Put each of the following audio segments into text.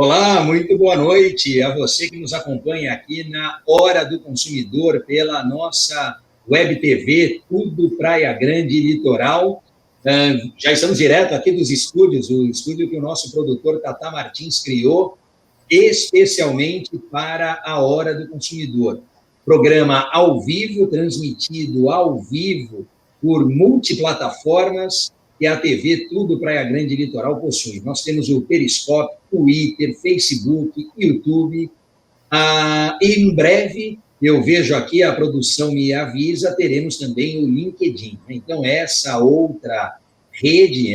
Olá, muito boa noite a você que nos acompanha aqui na Hora do Consumidor pela nossa Web TV, Tudo Praia Grande e Litoral. Já estamos direto aqui dos estúdios, o estúdio que o nosso produtor Tata Martins criou, especialmente para a Hora do Consumidor. Programa ao vivo, transmitido ao vivo por multiplataformas que a TV Tudo Praia Grande e Litoral possui. Nós temos o Periscope, Twitter, Facebook, YouTube. E em breve, eu vejo aqui, a produção me avisa, teremos também o LinkedIn. Então, essa outra rede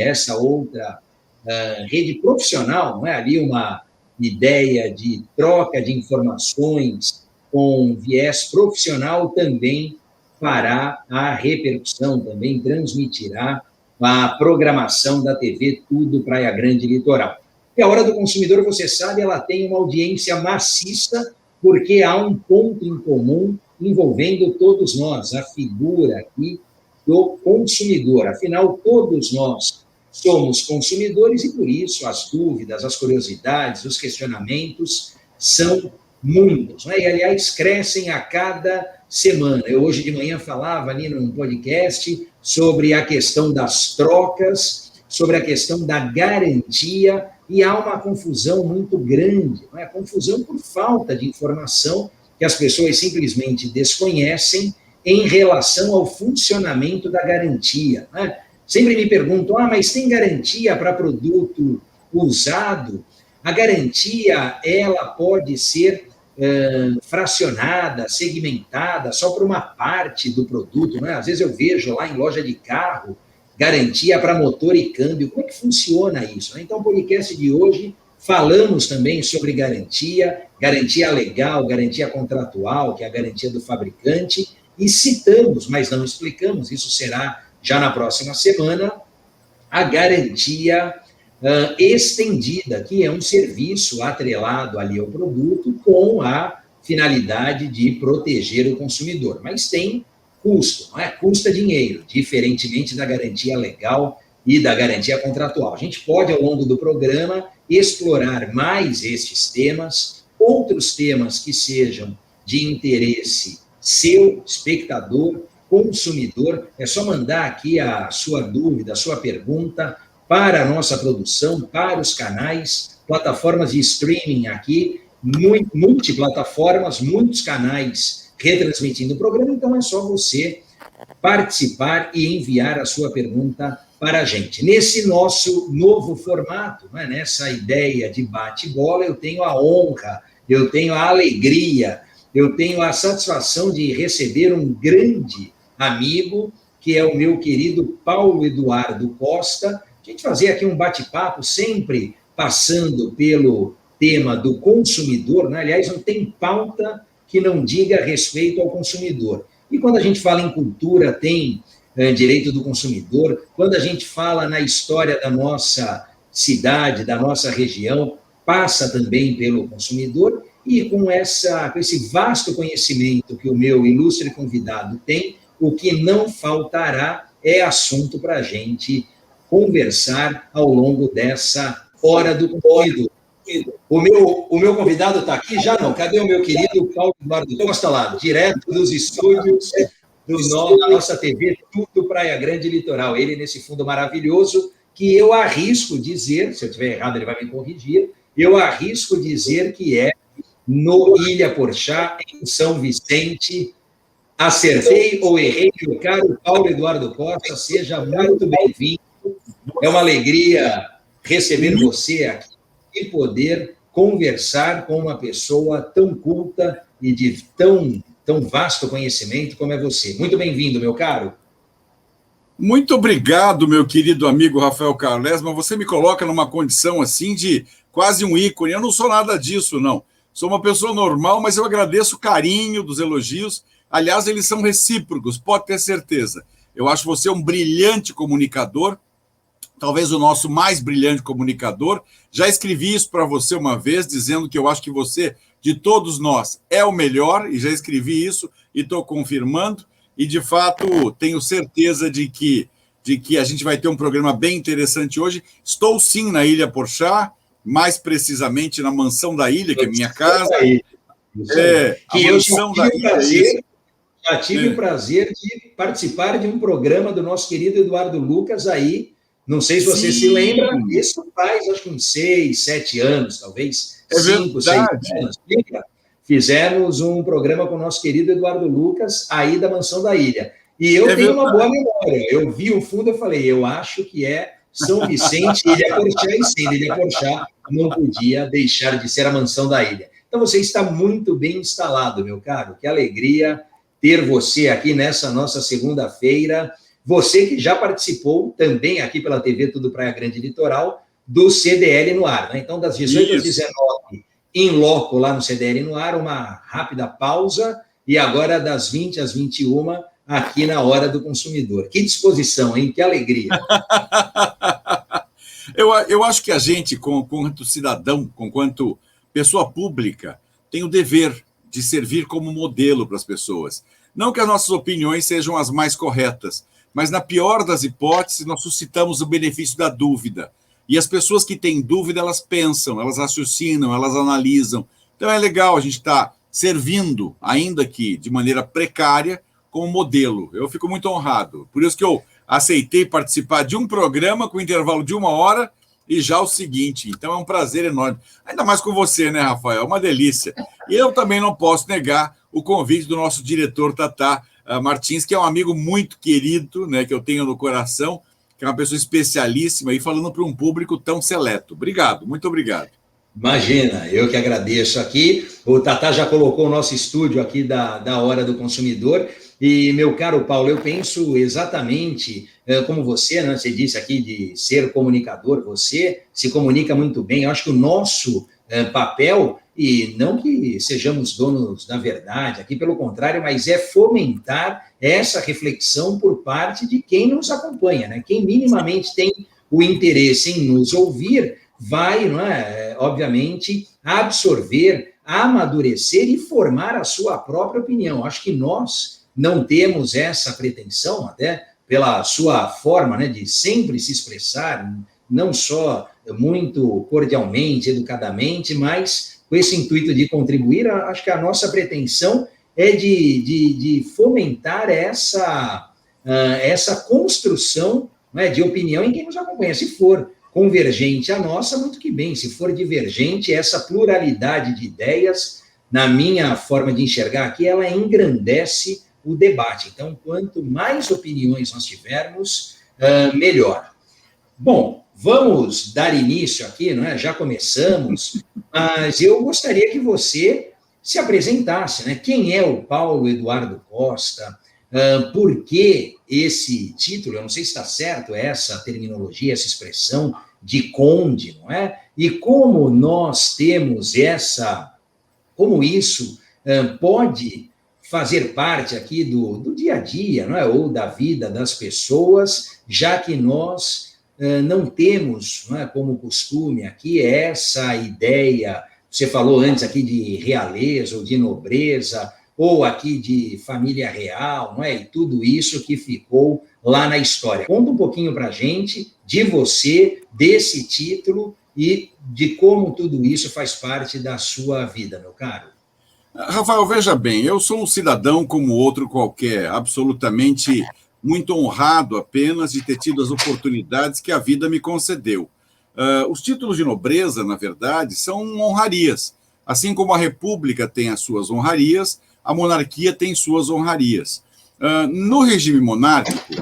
profissional, não é ali uma ideia de troca de informações com viés profissional, também fará a repercussão, também transmitirá a programação da TV Tudo Praia Grande e Litoral. E a Hora do Consumidor, você sabe, ela tem uma audiência maciça, porque há um ponto em comum envolvendo todos nós, a figura aqui do consumidor. Afinal, todos nós somos consumidores e, por isso, as dúvidas, as curiosidades, os questionamentos são muitos, né? E, aliás, crescem a cada semana. Eu hoje de manhã falava ali num podcast sobre a questão das trocas, sobre a questão da garantia, e há uma confusão muito grande, não é? Confusão por falta de informação que as pessoas simplesmente desconhecem em relação ao funcionamento da garantia, né? Sempre me perguntam, mas tem garantia para produto usado? A garantia, ela pode ser fracionada, segmentada, só para uma parte do produto, né? Às vezes eu vejo lá em loja de carro, garantia para motor e câmbio. Como é que funciona isso? Então, no podcast de hoje, falamos também sobre garantia legal, garantia contratual, que é a garantia do fabricante, e citamos, mas não explicamos, isso será já na próxima semana, a garantia estendida, que é um serviço atrelado ali ao produto com a finalidade de proteger o consumidor. Mas tem custo, não é? Custa dinheiro, diferentemente da garantia legal e da garantia contratual. A gente pode, ao longo do programa, explorar mais estes temas, outros temas que sejam de interesse seu, espectador, consumidor. É só mandar aqui a sua dúvida, a sua pergunta para a nossa produção, para os canais, plataformas de streaming aqui, multiplataformas, muitos canais retransmitindo o programa, então é só você participar e enviar a sua pergunta para a gente. Nesse nosso novo formato, né, nessa ideia de bate-bola, eu tenho a honra, eu tenho a alegria, eu tenho a satisfação de receber um grande amigo, que é o meu querido Paulo Eduardo Costa. A gente fazer aqui um bate-papo, sempre passando pelo tema do consumidor, né? Aliás, não tem pauta que não diga respeito ao consumidor. E quando a gente fala em cultura, tem direito do consumidor. Quando a gente fala na história da nossa cidade, da nossa região, passa também pelo consumidor. E com esse vasto conhecimento que o meu ilustre convidado tem, o que não faltará é assunto para a gente conversar ao longo dessa Hora do Consumidor. O meu convidado está aqui? Já não. Cadê o meu querido Paulo Eduardo Costa lá? Direto dos estúdios da nossa TV Tudo Praia Grande e Litoral. Ele nesse fundo maravilhoso que eu arrisco dizer, se eu estiver errado ele vai me corrigir, eu arrisco dizer que é no Ilha Porchá, em São Vicente. Acertei ou errei, meu caro Paulo Eduardo Costa? Seja muito bem-vindo. É uma alegria receber você aqui e poder conversar com uma pessoa tão culta e de tão vasto conhecimento como é você. Muito bem-vindo, meu caro. Muito obrigado, meu querido amigo Rafael Carles, mas você me coloca numa condição assim de quase um ícone. Eu não sou nada disso, não. Sou uma pessoa normal, mas eu agradeço o carinho dos elogios. Aliás, eles são recíprocos, pode ter certeza. Eu acho você um brilhante comunicador, talvez o nosso mais brilhante comunicador. Já escrevi isso para você uma vez, dizendo que eu acho que você, de todos nós, é o melhor, e já escrevi isso e estou confirmando. E, de fato, tenho certeza de que a gente vai ter um programa bem interessante hoje. Estou, sim, na Ilha Porchá, mais precisamente na Mansão da Ilha, que é minha casa. Que eu já tive o prazer de participar de um programa do nosso querido Eduardo Lucas aí. Não sei se você se lembra, isso faz acho que uns 6, 7 anos, talvez. 5, 6 anos. Fizemos um programa com o nosso querido Eduardo Lucas aí da Mansão da Ilha. E eu tenho uma boa memória. Eu vi o fundo e falei, eu acho que é São Vicente, Ilha Porchá, e sendo Ilha Porchá, não podia deixar de ser a Mansão da Ilha. Então você está muito bem instalado, meu caro. Que alegria ter você aqui nessa nossa segunda-feira. Você que já participou também aqui pela TV Tudo Praia Grande Litoral do CDL no ar, né? Então, das 18 às 19, em loco lá no CDL no ar, uma rápida pausa, e agora das 20 às 21, aqui na Hora do Consumidor. Que disposição, hein? Que alegria. Eu acho que a gente, quanto cidadão, quanto pessoa pública, tem o dever de servir como modelo para as pessoas. Não que as nossas opiniões sejam as mais corretas, mas, na pior das hipóteses, nós suscitamos o benefício da dúvida. E as pessoas que têm dúvida, elas pensam, elas raciocinam, elas analisam. Então, é legal a gente estar servindo, ainda que de maneira precária, como modelo. Eu fico muito honrado. Por isso que eu aceitei participar de um programa com intervalo de 1 hora e já o seguinte. Então, é um prazer enorme. Ainda mais com você, né, Rafael? É uma delícia. E eu também não posso negar o convite do nosso diretor, Tatá Martins, que é um amigo muito querido, né, que eu tenho no coração, que é uma pessoa especialíssima e falando para um público tão seleto. Obrigado, muito obrigado. Imagina, eu que agradeço aqui. O Tatá já colocou o nosso estúdio aqui da Hora do Consumidor. E, meu caro Paulo, eu penso exatamente como você, né? Você disse aqui de ser comunicador, você se comunica muito bem. Eu acho que o nosso papel, e não que sejamos donos da verdade, aqui pelo contrário, mas é fomentar essa reflexão por parte de quem nos acompanha, né? Quem minimamente tem o interesse em nos ouvir, vai, não é, obviamente, absorver, amadurecer e formar a sua própria opinião. Acho que nós não temos essa pretensão, até pela sua forma, né, de sempre se expressar, não só muito cordialmente, educadamente, mas com esse intuito de contribuir. Acho que a nossa pretensão é de fomentar essa construção, né, de opinião em quem nos acompanha. Se for convergente a nossa, muito que bem. Se for divergente, essa pluralidade de ideias, na minha forma de enxergar aqui, ela engrandece o debate. Então, quanto mais opiniões nós tivermos, melhor. Bom, vamos dar início aqui, não é? Já começamos, mas eu gostaria que você se apresentasse, né? Quem é o Paulo Eduardo Costa? Por que esse título? Eu não sei se está certo essa terminologia, essa expressão de conde, não é? E como nós temos como isso pode fazer parte aqui do dia a dia, não é? Ou da vida das pessoas, já que nós não temos, não é, como costume aqui, essa ideia, você falou antes aqui de realeza ou de nobreza, ou aqui de família real, não é? E tudo isso que ficou lá na história. Conta um pouquinho para a gente de você, desse título e de como tudo isso faz parte da sua vida, meu caro. Rafael, veja bem, eu sou um cidadão como outro qualquer, absolutamente muito honrado apenas de ter tido as oportunidades que a vida me concedeu. Os títulos de nobreza, na verdade, são honrarias. Assim como a república tem as suas honrarias, a monarquia tem suas honrarias. No regime monárquico,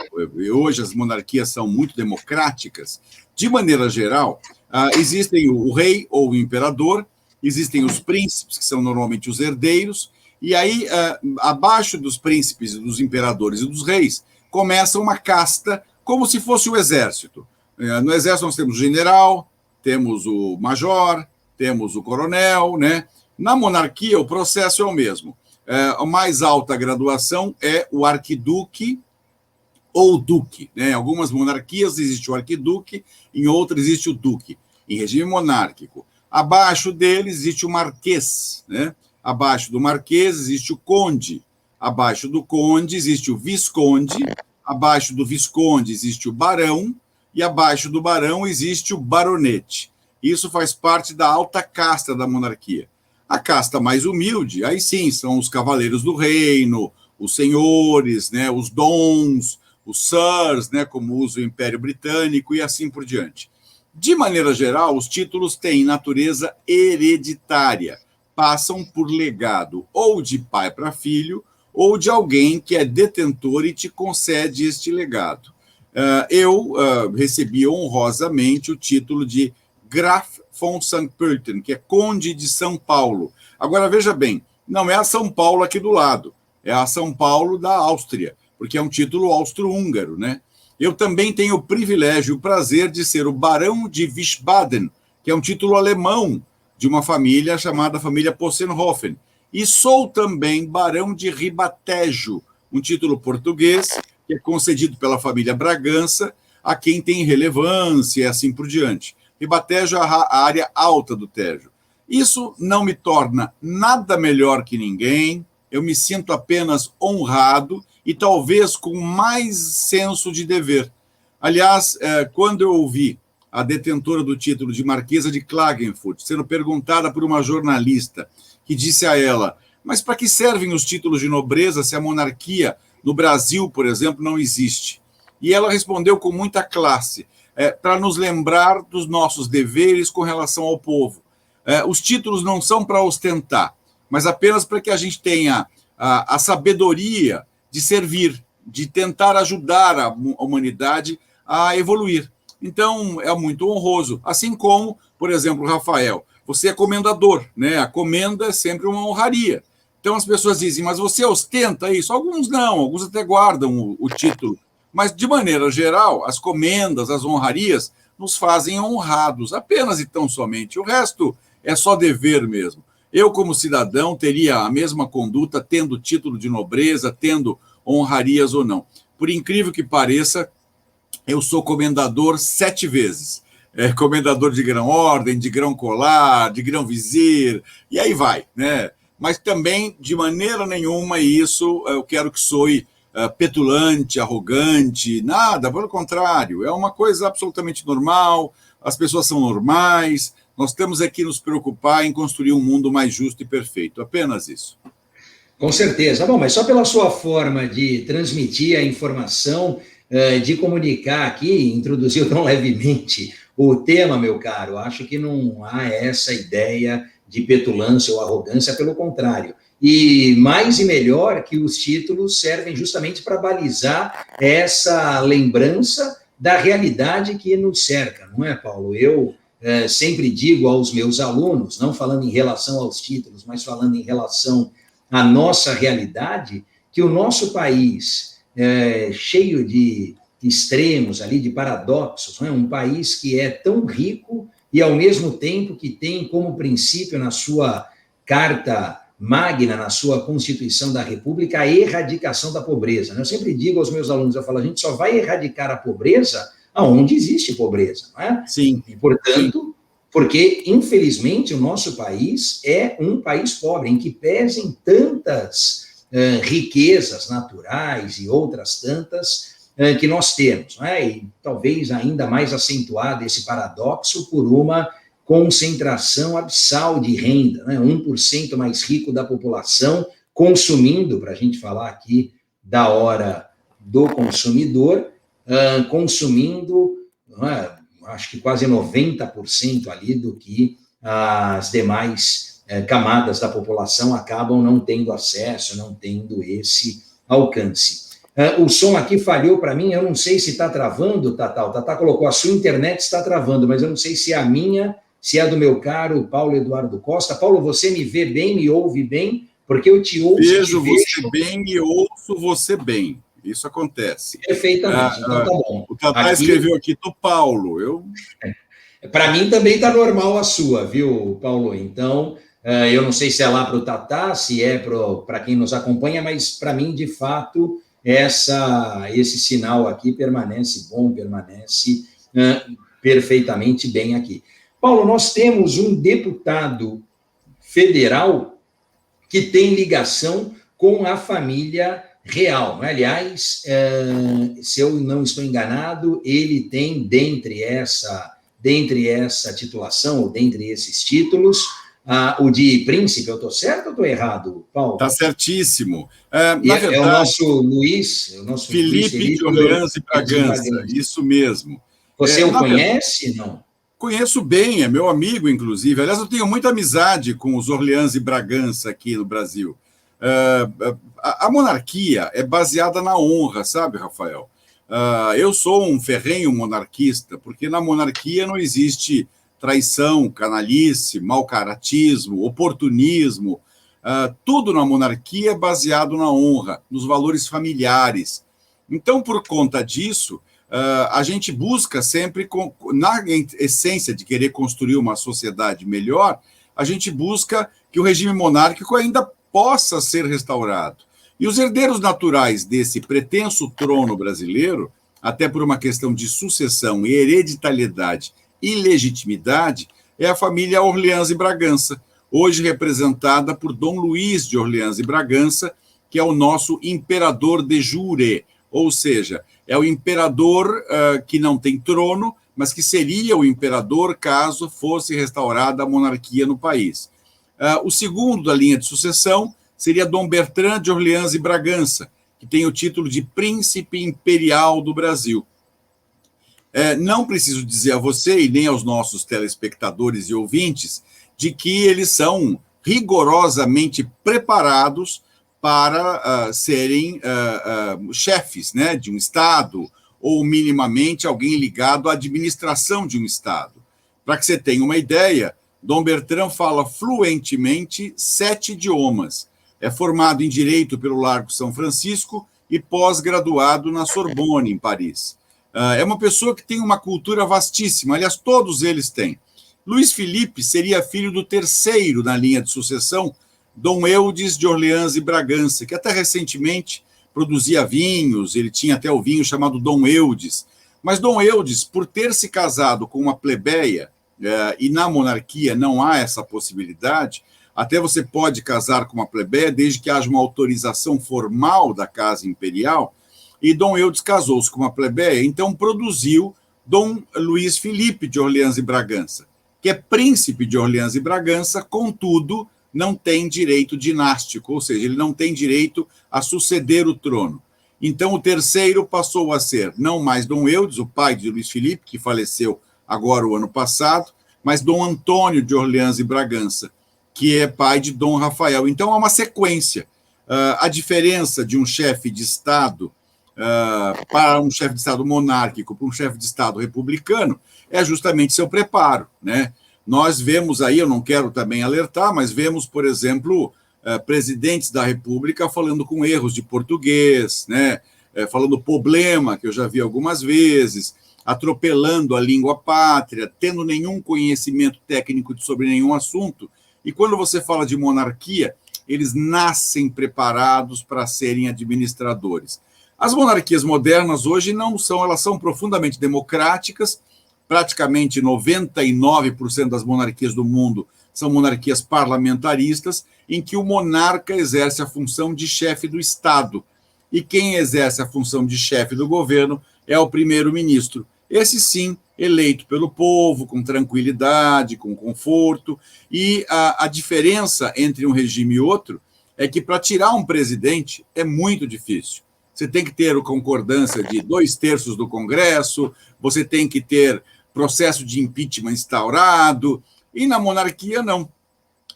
hoje as monarquias são muito democráticas, de maneira geral, existem o rei ou o imperador, existem os príncipes, que são normalmente os herdeiros, e aí, abaixo dos príncipes, dos imperadores e dos reis, começa uma casta como se fosse o exército. No exército nós temos o general, temos o major, temos o coronel, né? Na monarquia o processo é o mesmo. A mais alta graduação é o arquiduque ou duque, né? Em algumas monarquias existe o arquiduque, em outras existe o duque. Em regime monárquico, abaixo dele existe o marquês, né? Abaixo do marquês existe o conde, abaixo do conde existe o visconde, abaixo do visconde existe o barão, e abaixo do barão existe o baronete. Isso faz parte da alta casta da monarquia. A casta mais humilde, aí sim, são os cavaleiros do reino, os senhores, né, os dons, os sirs, né, como usa o Império Britânico, e assim por diante. De maneira geral, os títulos têm natureza hereditária, passam por legado ou de pai para filho, ou de alguém que é detentor e te concede este legado. Eu recebi honrosamente o título de Graf von St. Pölten, que é Conde de São Paulo. Agora, veja bem, não é a São Paulo aqui do lado, é a São Paulo da Áustria, porque é um título austro-húngaro, né? Eu também tenho o privilégio e o prazer de ser o Barão de Wiesbaden, que é um título alemão de uma família chamada família Possenhofen. E sou também Barão de Ribatejo, um título português que é concedido pela família Bragança, a quem tem relevância e assim por diante. Ribatejo é a área alta do Tejo. Isso não me torna nada melhor que ninguém, eu me sinto apenas honrado e talvez com mais senso de dever. Aliás, quando eu ouvi a detentora do título de Marquesa de Klagenfurt sendo perguntada por uma jornalista que disse a ela: mas para que servem os títulos de nobreza se a monarquia no Brasil, por exemplo, não existe? E ela respondeu com muita classe: para nos lembrar dos nossos deveres com relação ao povo. Os títulos não são para ostentar, mas apenas para que a gente tenha a sabedoria de servir, de tentar ajudar a humanidade a evoluir. Então, é muito honroso. Assim como, por exemplo, Rafael, você é comendador, né? A comenda é sempre uma honraria. Então, as pessoas dizem, mas você ostenta isso? Alguns não, alguns até guardam o título. Mas, de maneira geral, as comendas, as honrarias, nos fazem honrados, apenas e tão somente. O resto é só dever mesmo. Eu, como cidadão, teria a mesma conduta, tendo título de nobreza, tendo honrarias ou não. Por incrível que pareça, eu sou comendador 7 vezes. Comendador de grão-ordem, de grão-colar, de grão-vizir, e aí vai, né? Mas também, de maneira nenhuma, isso eu quero que soe petulante, arrogante, nada, pelo contrário, é uma coisa absolutamente normal, as pessoas são normais, nós temos aqui nos preocupar em construir um mundo mais justo e perfeito, apenas isso. Com certeza. Bom, mas só pela sua forma de transmitir a informação, de comunicar aqui, introduziu tão levemente o tema, meu caro, acho que não há essa ideia de petulância ou arrogância, pelo contrário. E mais e melhor que os títulos servem justamente para balizar essa lembrança da realidade que nos cerca, não é, Paulo? Eu sempre digo aos meus alunos, não falando em relação aos títulos, mas falando em relação à nossa realidade, que o nosso país, cheio de extremos ali, de paradoxos, não é? Um país que é tão rico e, ao mesmo tempo, que tem como princípio na sua Carta Magna, na sua Constituição da República, a erradicação da pobreza. Eu sempre digo aos meus alunos, eu falo, a gente só vai erradicar a pobreza aonde existe pobreza, não é? Sim. E, portanto, porque, infelizmente, o nosso país é um país pobre, em que pesem tantas riquezas naturais e outras tantas que nós temos, não é? E talvez ainda mais acentuado esse paradoxo por uma concentração abissal de renda, né? 1% mais rico da população consumindo, para a gente falar aqui da hora do consumidor, consumindo, acho que quase 90% ali do que as demais camadas da população acabam não tendo acesso, não tendo esse alcance. O som aqui falhou para mim, eu não sei se está travando, Tatá. O Tatá colocou, a sua internet está travando, mas eu não sei se é a minha, se é a do meu caro Paulo Eduardo Costa. Paulo, você me vê bem, me ouve bem? Porque eu te ouço, vejo você bem e ouço você bem. Isso acontece. Perfeitamente, então tá bom. O Tatá escreveu aqui do Paulo. Para mim também tá normal a sua, viu, Paulo? Então, eu não sei se é lá para o Tatá, se é para quem nos acompanha, mas para mim, de fato, esse sinal aqui permanece bom, permanece perfeitamente bem aqui. Paulo, nós temos um deputado federal que tem ligação com a família real. Se eu não estou enganado, ele tem, dentre dentre essa titulação, ou dentre esses títulos, o de príncipe. Eu estou certo ou estou errado, Paulo? Está certíssimo. Na verdade, o nosso Luís Felipe de Orleans e Bragança, isso mesmo. Você o conhece, não? Conheço bem, é meu amigo, inclusive. Aliás, eu tenho muita amizade com os Orleans e Bragança aqui no Brasil. A monarquia é baseada na honra, sabe, Rafael? Eu sou um ferrenho monarquista, porque na monarquia não existe traição, canalice, mau-caratismo, oportunismo. Tudo na monarquia é baseado na honra, nos valores familiares. Então, por conta disso, a gente busca sempre, na essência de querer construir uma sociedade melhor, a gente busca que o regime monárquico ainda possa ser restaurado. E os herdeiros naturais desse pretenso trono brasileiro, até por uma questão de sucessão e hereditariedade e legitimidade, é a família Orleans e Bragança, hoje representada por Dom Luís de Orleans e Bragança, que é o nosso imperador de jure, ou seja, é o imperador que não tem trono, mas que seria o imperador caso fosse restaurada a monarquia no país. O segundo da linha de sucessão seria Dom Bertrand de Orleans e Bragança, que tem o título de Príncipe Imperial do Brasil. Não preciso dizer a você e nem aos nossos telespectadores e ouvintes de que eles são rigorosamente preparados para serem chefes, né, de um Estado, ou minimamente alguém ligado à administração de um Estado. Para que você tenha uma ideia, Dom Bertrand fala fluentemente 7 idiomas. É formado em Direito pelo Largo São Francisco e pós-graduado na Sorbonne, em Paris. É uma pessoa que tem uma cultura vastíssima, aliás, todos eles têm. Luís Felipe seria filho do terceiro na linha de sucessão, Dom Eudes de Orleans e Bragança, que até recentemente produzia vinhos, ele tinha até o vinho chamado Dom Eudes. Mas Dom Eudes, por ter se casado com uma plebeia, e na monarquia não há essa possibilidade, até você pode casar com uma plebeia desde que haja uma autorização formal da Casa Imperial, e Dom Eudes casou-se com uma plebeia, então produziu Dom Luís Felipe de Orleans e Bragança, que é príncipe de Orleans e Bragança, contudo, não tem direito dinástico, ou seja, ele não tem direito a suceder o trono. Então, o terceiro passou a ser não mais Dom Eudes, o pai de Luís Felipe, que faleceu agora o ano passado, mas Dom Antônio de Orleans e Bragança, que é pai de Dom Rafael. Então, há uma sequência. A diferença de um chefe de Estado para um chefe de Estado monárquico, para um chefe de Estado republicano, é justamente seu preparo, né? Nós vemos aí, eu não quero também alertar, mas vemos, por exemplo, presidentes da República falando com erros de português, né? Falando problema, que eu já vi algumas vezes, atropelando a língua pátria, tendo nenhum conhecimento técnico sobre nenhum assunto. E quando você fala de monarquia, eles nascem preparados para serem administradores. As monarquias modernas hoje não são, elas são profundamente democráticas. Praticamente 99% das monarquias do mundo são monarquias parlamentaristas, em que o monarca exerce a função de chefe do Estado. E quem exerce a função de chefe do governo é o primeiro-ministro. Esse sim, eleito pelo povo, com tranquilidade, com conforto. E a diferença entre um regime e outro é que para tirar um presidente é muito difícil. Você tem que ter a concordância de 2/3 do Congresso, você tem que ter processo de impeachment instaurado, e na monarquia não.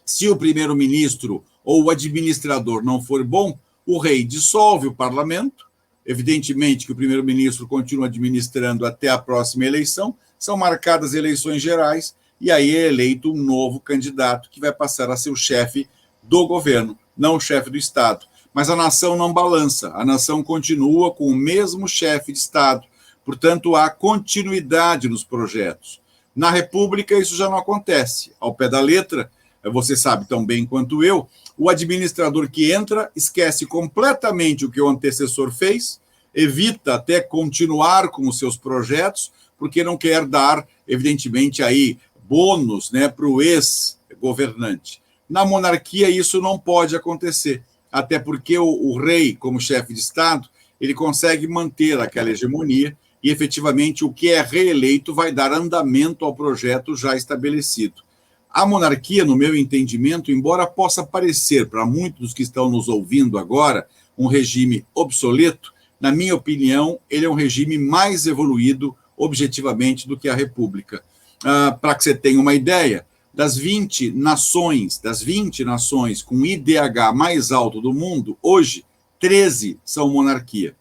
Se o primeiro-ministro ou o administrador não for bom, o rei dissolve o parlamento, evidentemente que o primeiro-ministro continua administrando até a próxima eleição, são marcadas eleições gerais, e aí é eleito um novo candidato que vai passar a ser o chefe do governo, não o chefe do Estado. Mas a nação não balança, a nação continua com o mesmo chefe de Estado, portanto, há continuidade nos projetos. Na República, isso já não acontece. Ao pé da letra, você sabe tão bem quanto eu, o administrador que entra esquece completamente o que o antecessor fez, evita até continuar com os seus projetos, porque não quer dar, evidentemente, aí bônus, né, para o ex-governante. Na monarquia, isso não pode acontecer, até porque o rei, como chefe de Estado, ele consegue manter aquela hegemonia, e, efetivamente, o que é reeleito vai dar andamento ao projeto já estabelecido. A monarquia, no meu entendimento, embora possa parecer para muitos dos que estão nos ouvindo agora um regime obsoleto, na minha opinião, ele é um regime mais evoluído objetivamente do que a República. Para que você tenha uma ideia, das 20 nações com IDH mais alto do mundo, hoje, 13 são monarquia.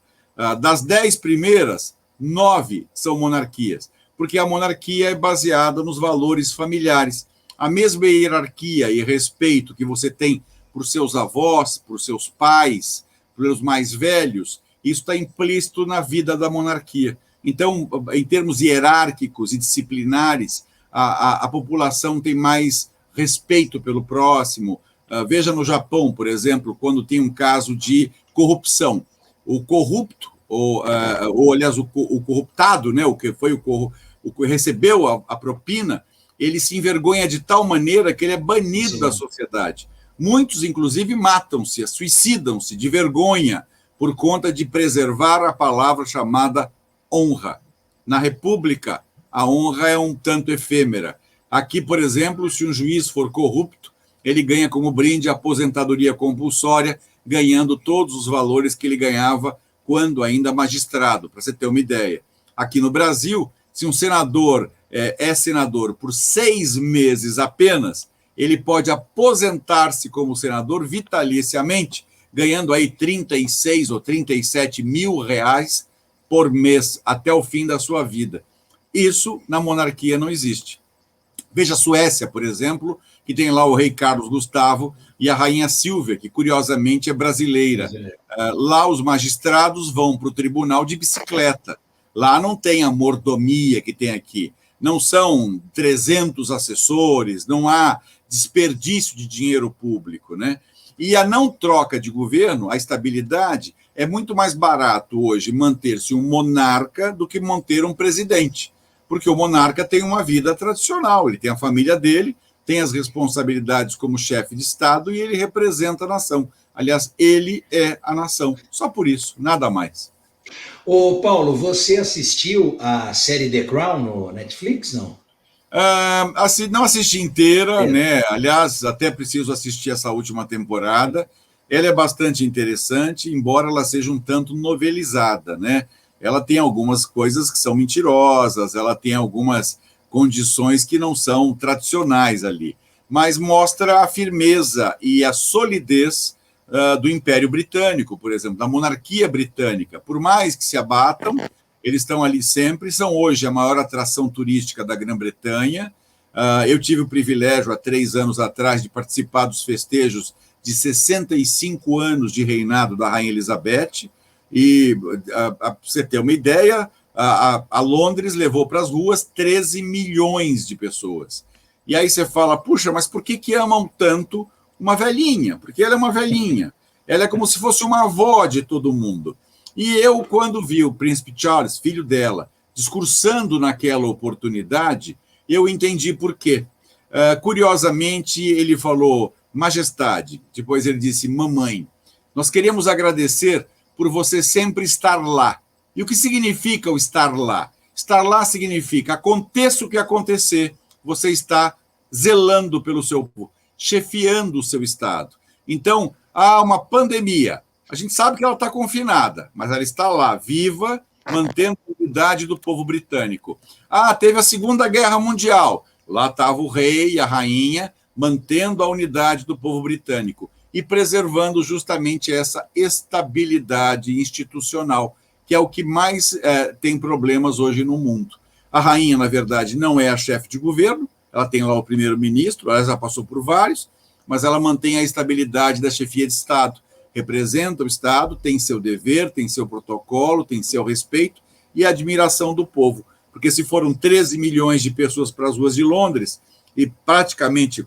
Das 10 primeiras, 9 são monarquias, porque a monarquia é baseada nos valores familiares. A mesma hierarquia e respeito que você tem por seus avós, por seus pais, pelos mais velhos, isso está implícito na vida da monarquia. Então, em termos hierárquicos e disciplinares, a população tem mais respeito pelo próximo. Veja no Japão, por exemplo, quando tem um caso de corrupção. O corrupto, aliás, o corruptado, né, o que recebeu a propina, ele se envergonha de tal maneira que ele é banido da sociedade. Muitos, inclusive, matam-se, suicidam-se de vergonha por conta de preservar a palavra chamada honra. Na República, a honra é um tanto efêmera. Aqui, por exemplo, se um juiz for corrupto, ele ganha como brinde a aposentadoria compulsória, ganhando todos os valores que ele ganhava quando ainda magistrado, para você ter uma ideia. Aqui no Brasil, se um senador é senador por 6 meses apenas, ele pode aposentar-se como senador vitaliciamente, ganhando aí 36 ou 37 mil reais por mês até o fim da sua vida. Isso na monarquia não existe. Veja a Suécia, por exemplo, que tem lá o rei Carlos Gustavo e a rainha Silvia, que curiosamente é brasileira. Lá os magistrados vão para o tribunal de bicicleta. Lá não tem a mordomia que tem aqui. Não são 300 assessores, não há desperdício de dinheiro público, né? E a não troca de governo, a estabilidade, é muito mais barato hoje manter-se um monarca do que manter um presidente, porque o monarca tem uma vida tradicional, ele tem a família dele, tem as responsabilidades como chefe de Estado e ele representa a nação. Aliás, ele é a nação, só por isso, nada mais. Ô, Paulo, você assistiu a série The Crown no Netflix, não? Não assisti inteira, né? Aliás, até preciso assistir essa última temporada. Ela é bastante interessante, embora ela seja um tanto novelizada, né? Ela tem algumas coisas que são mentirosas, ela tem algumas condições que não são tradicionais ali, mas mostra a firmeza e a solidez do Império Britânico, por exemplo, da monarquia britânica. Por mais que se abatam, eles estão ali sempre, são hoje a maior atração turística da Grã-Bretanha. Eu tive o privilégio, há 3 anos atrás, de participar dos festejos de 65 anos de reinado da Rainha Elizabeth, e, para você ter uma ideia, a Londres levou para as ruas 13 milhões de pessoas. E aí você fala, puxa, mas por que amam tanto uma velhinha? Porque ela é uma velhinha. Ela é como se fosse uma avó de todo mundo. E eu, quando vi o príncipe Charles, filho dela, discursando naquela oportunidade, eu entendi por quê. Curiosamente, ele falou, majestade, depois ele disse, mamãe, nós queremos agradecer por você sempre estar lá. E o que significa o estar lá? Estar lá significa, aconteça o que acontecer, você está zelando pelo seu povo, chefiando o seu Estado. Então, há uma pandemia. A gente sabe que ela está confinada, mas ela está lá, viva, mantendo a unidade do povo britânico. Teve a Segunda Guerra Mundial. Lá estava o rei e a rainha, mantendo a unidade do povo britânico e preservando justamente essa estabilidade institucional, que é o que mais tem problemas hoje no mundo. A rainha, na verdade, não é a chefe de governo, ela tem lá o primeiro-ministro, ela já passou por vários, mas ela mantém a estabilidade da chefia de Estado, representa o Estado, tem seu dever, tem seu protocolo, tem seu respeito e a admiração do povo, porque se foram 13 milhões de pessoas para as ruas de Londres e praticamente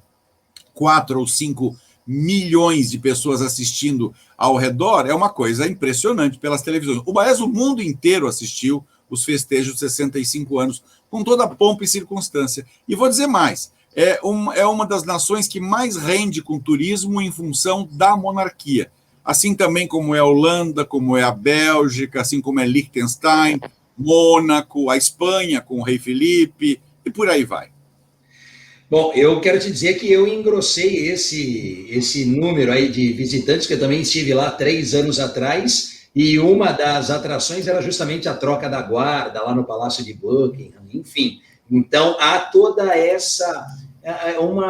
4 ou 5 milhões de pessoas assistindo ao redor, é uma coisa impressionante pelas televisões. Aliás, o mundo inteiro assistiu os festejos de 65 anos, com toda a pompa e circunstância. E vou dizer mais, é uma das nações que mais rende com turismo em função da monarquia. Assim também como é a Holanda, como é a Bélgica, assim como é Liechtenstein, Mônaco, a Espanha com o rei Felipe, e por aí vai. Bom, eu quero te dizer que eu engrossei esse número aí de visitantes, que eu também estive lá 3 anos atrás, e uma das atrações era justamente a troca da guarda lá no Palácio de Buckingham, enfim. Então, há toda essa, como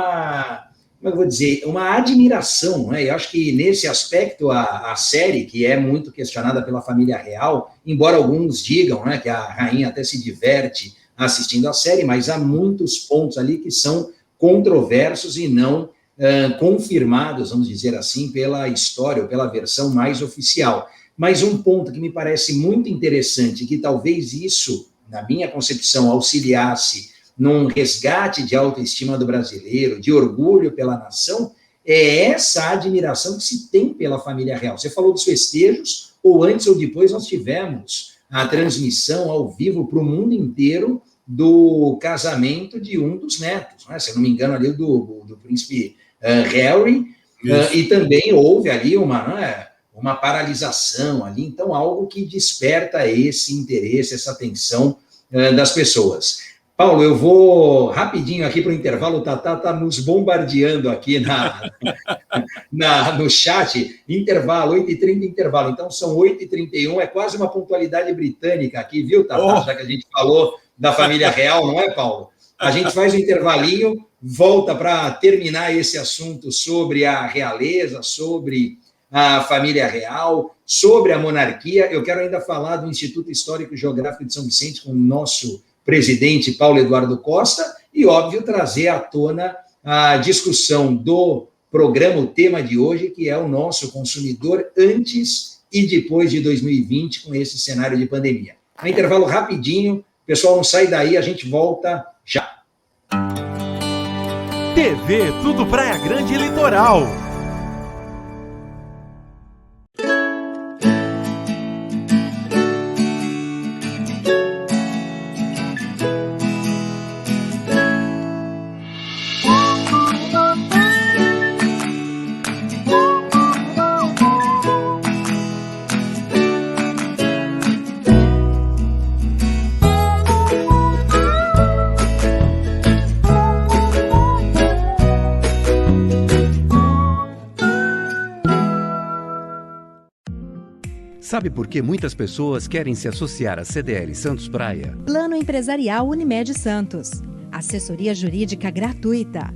eu vou dizer, uma admiração, né? Eu acho que nesse aspecto a série, que é muito questionada pela família real, embora alguns digam, né, que a rainha até se diverte assistindo a série, mas há muitos pontos ali que são controversos e não confirmados, vamos dizer assim, pela história ou pela versão mais oficial. Mas um ponto que me parece muito interessante, que talvez isso, na minha concepção, auxiliasse num resgate de autoestima do brasileiro, de orgulho pela nação, é essa admiração que se tem pela família real. Você falou dos festejos, ou antes ou depois nós tivemos a transmissão ao vivo para o mundo inteiro do casamento de um dos netos, né? Se eu não me engano, ali do príncipe Harry, e também houve ali uma paralisação ali, então algo que desperta esse interesse, essa atenção das pessoas. Paulo, eu vou rapidinho aqui para o intervalo, o Tatá está nos bombardeando aqui no chat, intervalo, 8h30 intervalo, então são 8h31, é quase uma pontualidade britânica aqui, viu, Tatá? Já que a gente falou da família real, não é, Paulo? A gente faz um intervalinho, volta para terminar esse assunto sobre a realeza, sobre a família real, sobre a monarquia. Eu quero ainda falar do Instituto Histórico e Geográfico de São Vicente com o nosso presidente Paulo Eduardo Costa e, óbvio, trazer à tona a discussão do programa, o tema de hoje, que é o nosso consumidor antes e depois de 2020, com esse cenário de pandemia. Um intervalo rapidinho, pessoal, não sai daí, a gente volta já. TV Tudo Praia Grande Litoral. Sabe por que muitas pessoas querem se associar à CDL Santos Praia? Plano Empresarial Unimed Santos. Assessoria Jurídica gratuita.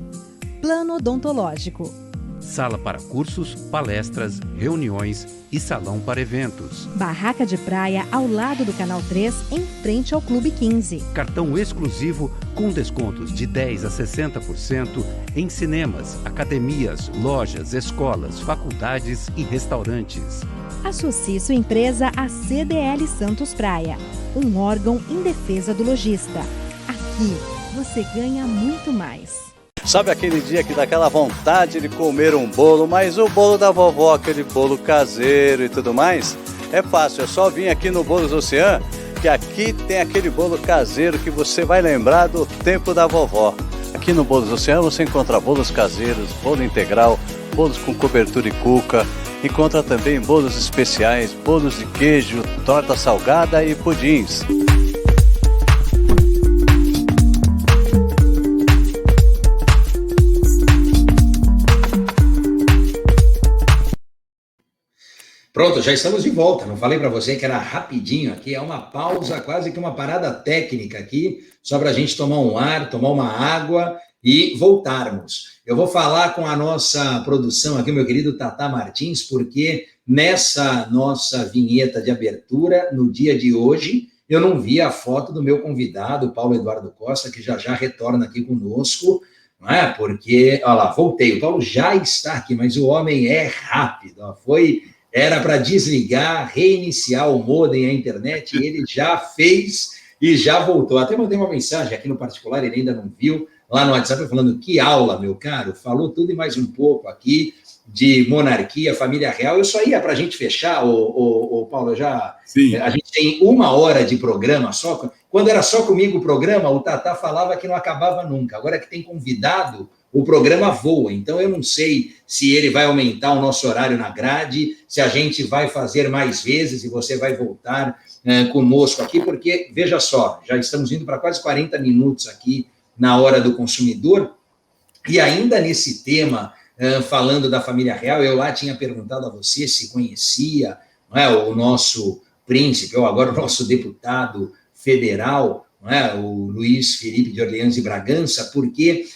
Plano Odontológico. Sala para cursos, palestras, reuniões e salão para eventos. Barraca de praia ao lado do Canal 3, em frente ao Clube 15. Cartão exclusivo com descontos de 10% a 60% em cinemas, academias, lojas, escolas, faculdades e restaurantes. Associe sua empresa à CDL Santos Praia, um órgão em defesa do lojista. Aqui você ganha muito mais. Sabe aquele dia que dá aquela vontade de comer um bolo, mas o bolo da vovó, aquele bolo caseiro e tudo mais? É fácil, é só vir aqui no Bolos Ocean, que aqui tem aquele bolo caseiro que você vai lembrar do tempo da vovó. Aqui no Bolos Ocean você encontra bolos caseiros, bolo integral, bolos com cobertura e cuca, encontra também bolos especiais, bolos de queijo, torta salgada e pudins. Pronto, já estamos de volta. Não falei para você que era rapidinho aqui, é uma pausa, quase que uma parada técnica aqui, só para a gente tomar um ar, tomar uma água e voltarmos. Eu vou falar com a nossa produção aqui, meu querido Tatá Martins, porque nessa nossa vinheta de abertura, no dia de hoje, eu não vi a foto do meu convidado, Paulo Eduardo Costa, que já retorna aqui conosco, não é? Porque, olha lá, voltei, o Paulo já está aqui, mas o homem é rápido, ó, era para desligar, reiniciar o modem, a internet, e ele já fez e já voltou. Até mandei uma mensagem aqui no particular, ele ainda não viu, lá no WhatsApp, falando, que aula, meu caro, falou tudo e mais um pouco aqui de monarquia, família real. Eu só ia para a gente fechar, Paulo, a gente tem 1 hora de programa só. Quando era só comigo o programa, o Tatá falava que não acabava nunca. Agora que tem convidado, o programa voa, então eu não sei se ele vai aumentar o nosso horário na grade, se a gente vai fazer mais vezes e você vai voltar conosco aqui, porque, veja só, já estamos indo para quase 40 minutos aqui na Hora do Consumidor, e ainda nesse tema, falando da família real, eu lá tinha perguntado a você se conhecia, não é, o nosso príncipe, ou agora o nosso deputado federal, não é, o Luiz Felipe de Orleans e Bragança, porque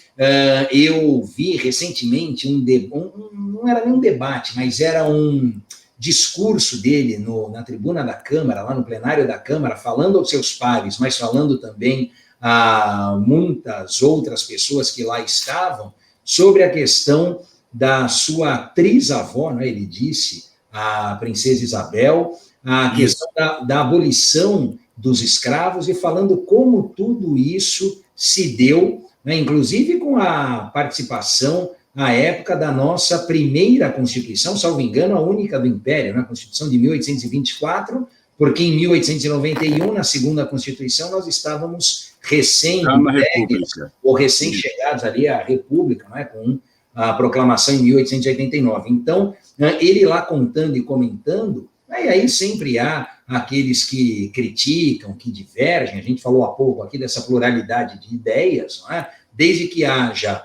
eu vi recentemente não era nem um debate, mas era um discurso dele na tribuna da Câmara, lá no plenário da Câmara, falando aos seus pares, mas falando também a muitas outras pessoas que lá estavam, sobre a questão da sua trisavó, né, ele disse, a princesa Isabel, a questão da abolição dos escravos, e falando como tudo isso se deu, né, inclusive com a participação, à época da nossa primeira Constituição, salvo engano, a única do Império, né, a Constituição de 1824, porque em 1891, na segunda Constituição, nós estávamos ou recém-chegados ali à República, né, com a proclamação em 1889. Então, ele lá contando e comentando, e aí sempre há aqueles que criticam, que divergem, a gente falou há pouco aqui dessa pluralidade de ideias, não é? Desde que haja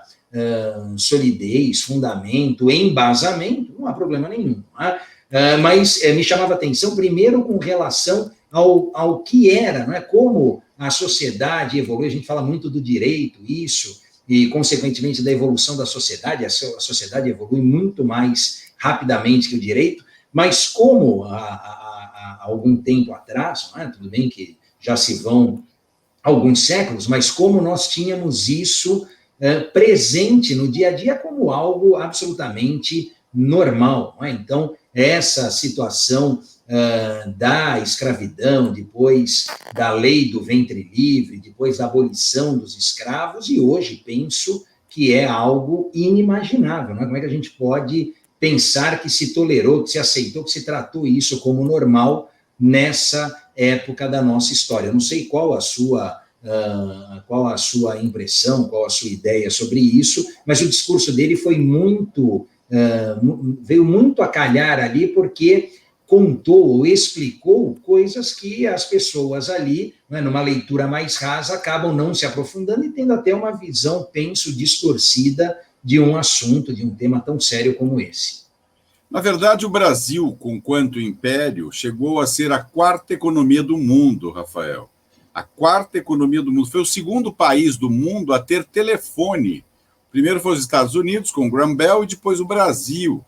solidez, fundamento, embasamento, não há problema nenhum. Não é? Mas me chamava a atenção, primeiro, com relação ao que era, não é? Como a sociedade evolui, a gente fala muito do direito, isso, e, consequentemente, da evolução da sociedade, a sociedade evolui muito mais rapidamente que o direito, mas como há algum tempo atrás, não é? Tudo bem que já se vão alguns séculos, mas como nós tínhamos isso presente no dia a dia como algo absolutamente normal. Não é? Então, essa situação da escravidão, depois da lei do ventre livre, depois da abolição dos escravos, e hoje penso que é algo inimaginável. Não é? Como é que a gente pode pensar que se tolerou, que se aceitou, que se tratou isso como normal nessa época da nossa história? Eu não sei qual a sua impressão, qual a sua ideia sobre isso, mas o discurso dele foi veio muito a calhar ali, porque contou ou explicou coisas que as pessoas ali, né, numa leitura mais rasa, acabam não se aprofundando e tendo até uma visão, penso, distorcida de um assunto, de um tema tão sério como esse. Na verdade, o Brasil, conquanto império, chegou a ser a quarta economia do mundo, Rafael. A quarta economia do mundo. Foi o segundo país do mundo a ter telefone. Primeiro foi os Estados Unidos, com o Graham Bell, e depois o Brasil.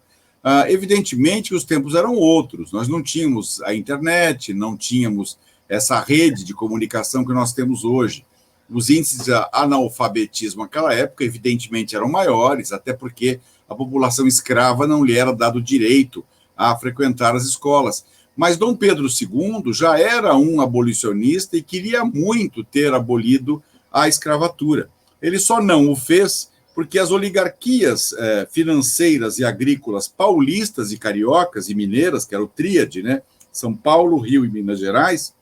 Evidentemente, os tempos eram outros. Nós não tínhamos a internet, não tínhamos essa rede de comunicação que nós temos hoje. Os índices de analfabetismo naquela época, evidentemente, eram maiores, até porque a população escrava não lhe era dado direito a frequentar as escolas. Mas Dom Pedro II já era um abolicionista e queria muito ter abolido a escravatura. Ele só não o fez porque as oligarquias financeiras e agrícolas paulistas e cariocas e mineiras, que era o tríade, né, São Paulo, Rio e Minas Gerais,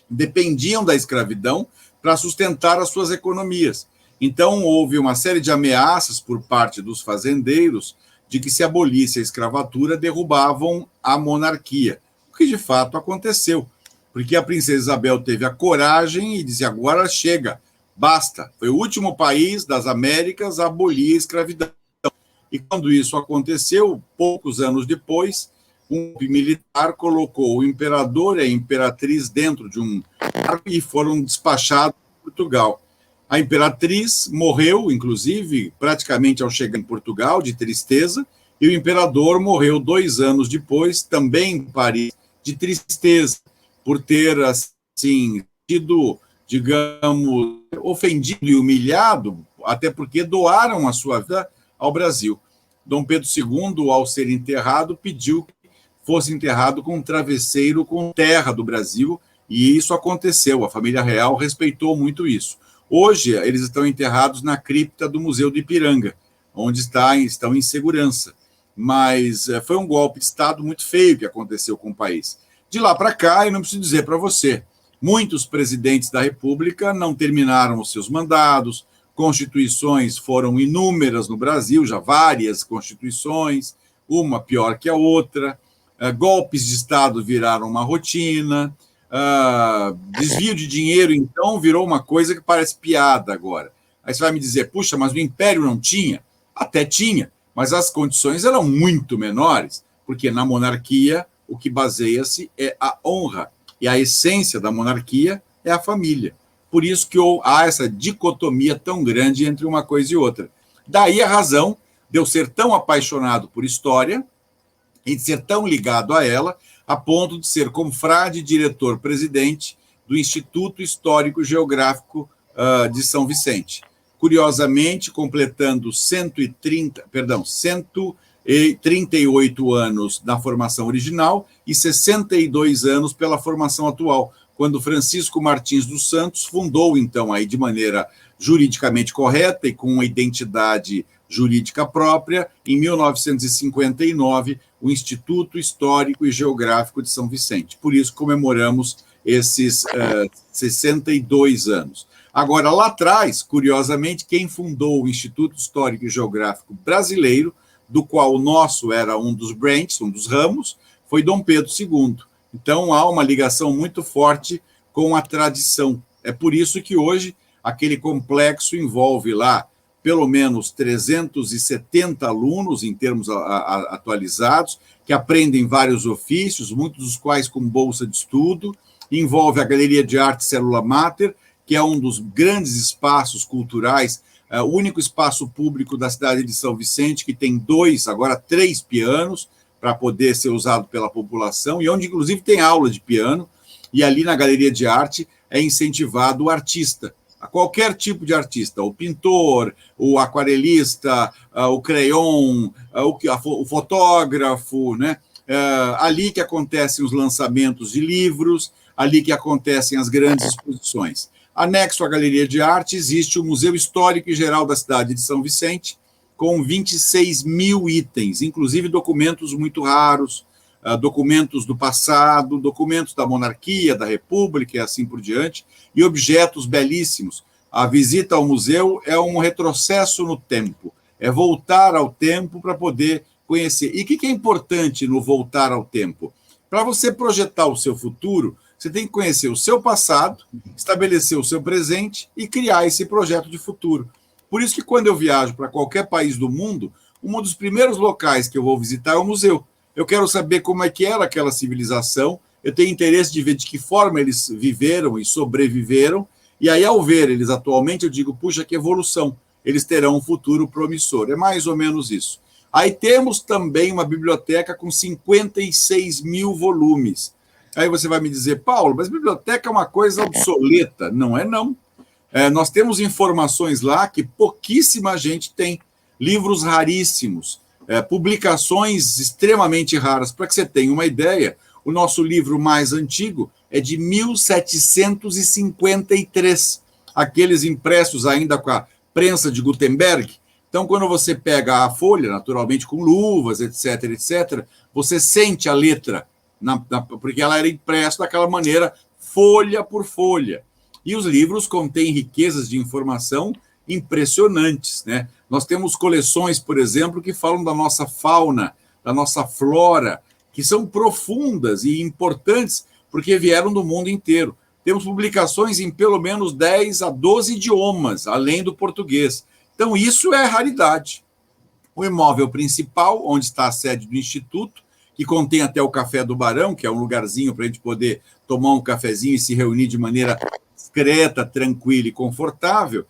dependiam da escravidão para sustentar as suas economias. Então, houve uma série de ameaças por parte dos fazendeiros de que, se abolisse a escravatura, derrubavam a monarquia, o que de fato aconteceu, porque a princesa Isabel teve a coragem e disse: agora chega, basta. Foi o último país das Américas a abolir a escravidão. E quando isso aconteceu, poucos anos depois, um golpe militar colocou o imperador e a imperatriz dentro de um barco e foram despachados para Portugal. A imperatriz morreu, inclusive, praticamente ao chegar em Portugal, de tristeza, e o imperador morreu 2 anos depois, também em Paris, de tristeza, por ter, assim, sido, digamos, ofendido e humilhado, até porque doaram a sua vida ao Brasil. Dom Pedro II, ao ser enterrado, pediu que fosse enterrado com um travesseiro com terra do Brasil, e isso aconteceu. A família real respeitou muito isso. Hoje, eles estão enterrados na cripta do Museu do Ipiranga, onde estão em segurança. Mas foi um golpe de Estado muito feio que aconteceu com o país. De lá para cá, eu não preciso dizer para você, muitos presidentes da República não terminaram os seus mandados, constituições foram inúmeras no Brasil, já várias constituições, uma pior que a outra, golpes de Estado viraram uma rotina, Desvio de dinheiro, então, virou uma coisa que parece piada agora. Aí você vai me dizer, puxa, mas o Império não tinha? Até tinha, mas as condições eram muito menores, porque na monarquia o que baseia-se é a honra, e a essência da monarquia é a família. Por isso que há essa dicotomia tão grande entre uma coisa e outra. Daí a razão de eu ser tão apaixonado por história e de ser tão ligado a ela, a ponto de ser confrade diretor-presidente do Instituto Histórico Geográfico de São Vicente. Curiosamente, completando 138 anos na formação original e 62 anos pela formação atual, quando Francisco Martins dos Santos fundou, então, aí de maneira juridicamente correta e com uma identidade jurídica própria, em 1959, o Instituto Histórico e Geográfico de São Vicente. Por isso comemoramos esses 62 anos. Agora, lá atrás, curiosamente, quem fundou o Instituto Histórico e Geográfico Brasileiro, do qual o nosso era um dos branches, um dos ramos, foi Dom Pedro II. Então, há uma ligação muito forte com a tradição. É por isso que hoje aquele complexo envolve lá pelo menos 370 alunos, em termos atualizados, que aprendem vários ofícios, muitos dos quais com bolsa de estudo. Envolve a Galeria de Arte Célula Mater, que é um dos grandes espaços culturais, o único espaço público da cidade de São Vicente, que tem 2, agora 3 pianos, para poder ser usado pela população, e onde, inclusive, tem aula de piano, e ali na Galeria de Arte é incentivado o artista, a qualquer tipo de artista, o pintor, o aquarelista, o crayon, o fotógrafo, né? Ali que acontecem os lançamentos de livros, ali que acontecem as grandes exposições. Anexo à Galeria de Arte existe o Museu Histórico e Geral da cidade de São Vicente, com 26 mil itens, inclusive documentos muito raros, documentos do passado, documentos da monarquia, da república e assim por diante, e objetos belíssimos. A visita ao museu é um retrocesso no tempo, é voltar ao tempo para poder conhecer. E o que é importante no voltar ao tempo? Para você projetar o seu futuro, você tem que conhecer o seu passado, estabelecer o seu presente e criar esse projeto de futuro. Por isso que quando eu viajo para qualquer país do mundo, um dos primeiros locais que eu vou visitar é o museu. Eu quero saber como é que era aquela civilização, eu tenho interesse de ver de que forma eles viveram e sobreviveram, e aí, ao ver eles atualmente, eu digo, puxa, que evolução, eles terão um futuro promissor. É mais ou menos isso. Aí temos também uma biblioteca com 56 mil volumes. Aí você vai me dizer, Paulo, mas biblioteca é uma coisa obsoleta. Não é, não. Nós temos informações lá que pouquíssima gente tem. Livros raríssimos, publicações extremamente raras. Para que você tenha uma ideia, o nosso livro mais antigo é de 1753. Aqueles impressos ainda com a prensa de Gutenberg. Então, quando você pega a folha, naturalmente com luvas, etc., etc., você sente a letra, porque ela era impressa daquela maneira, folha por folha. E os livros contêm riquezas de informação impressionantes, né? Nós temos coleções, por exemplo, que falam da nossa fauna, da nossa flora, que são profundas e importantes, porque vieram do mundo inteiro. Temos publicações em pelo menos 10 a 12 idiomas, além do português. Então, isso é raridade. O imóvel principal, onde está a sede do Instituto, que contém até o Café do Barão, que é um lugarzinho para a gente poder tomar um cafezinho e se reunir de maneira discreta, tranquila e confortável.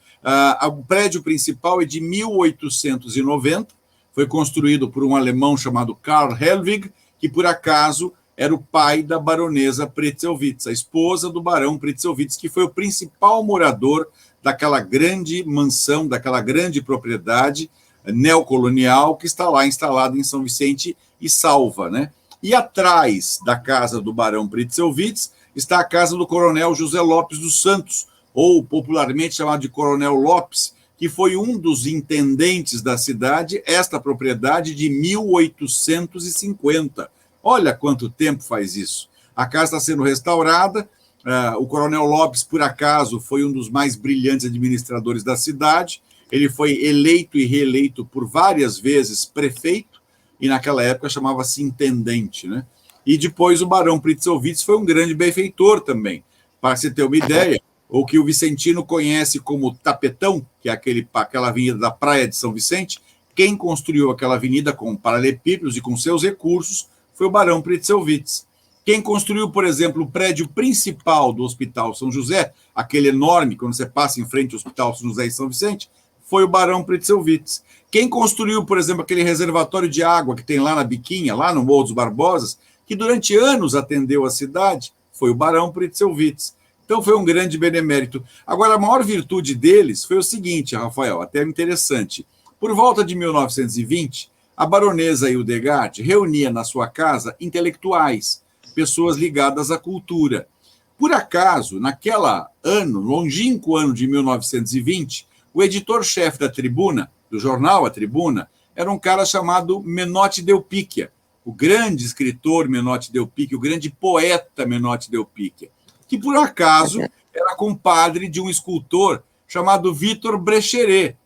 O prédio principal é de 1890, foi construído por um alemão chamado Karl Helwig, que, por acaso, era o pai da baronesa Pretzelwitz, a esposa do barão Pretzelwitz, que foi o principal morador daquela grande mansão, daquela grande propriedade neocolonial que está lá instalada em São Vicente e Salva, né? E atrás da casa do barão Pretzelwitz está a casa do coronel José Lopes dos Santos, ou popularmente chamado de Coronel Lopes, que foi um dos intendentes da cidade, esta propriedade de 1850. Olha quanto tempo faz isso. A casa está sendo restaurada. O Coronel Lopes, por acaso, foi um dos mais brilhantes administradores da cidade. Ele foi eleito e reeleito por várias vezes prefeito, e naquela época chamava-se intendente, né? E depois o Barão Pritzelwitz foi um grande benfeitor também. Para você ter uma ideia, o que o vicentino conhece como Tapetão, que é aquela avenida da Praia de São Vicente, quem construiu aquela avenida com paralelepípedos e com seus recursos foi o Barão Pritzelwitz. Quem construiu, por exemplo, o prédio principal do Hospital São José, aquele enorme, quando você passa em frente ao Hospital São José e São Vicente, foi o Barão Pritzelwitz. Quem construiu, por exemplo, aquele reservatório de água que tem lá na Biquinha, lá no Morro dos Barbosas, que durante anos atendeu a cidade, foi o Barão Pritzelwitz. Então foi um grande benemérito. Agora, a maior virtude deles foi o seguinte, Rafael, até interessante. Por volta de 1920, a baronesa Hildegard reunia na sua casa intelectuais, pessoas ligadas à cultura. Por acaso, longínquo ano de 1920, o editor-chefe da Tribuna, do jornal A Tribuna, era um cara chamado Menotti Delpicchia, o grande escritor Menotti Delpicchia, o grande poeta Menotti Delpicchia, que por acaso era compadre de um escultor chamado Victor Brecheret,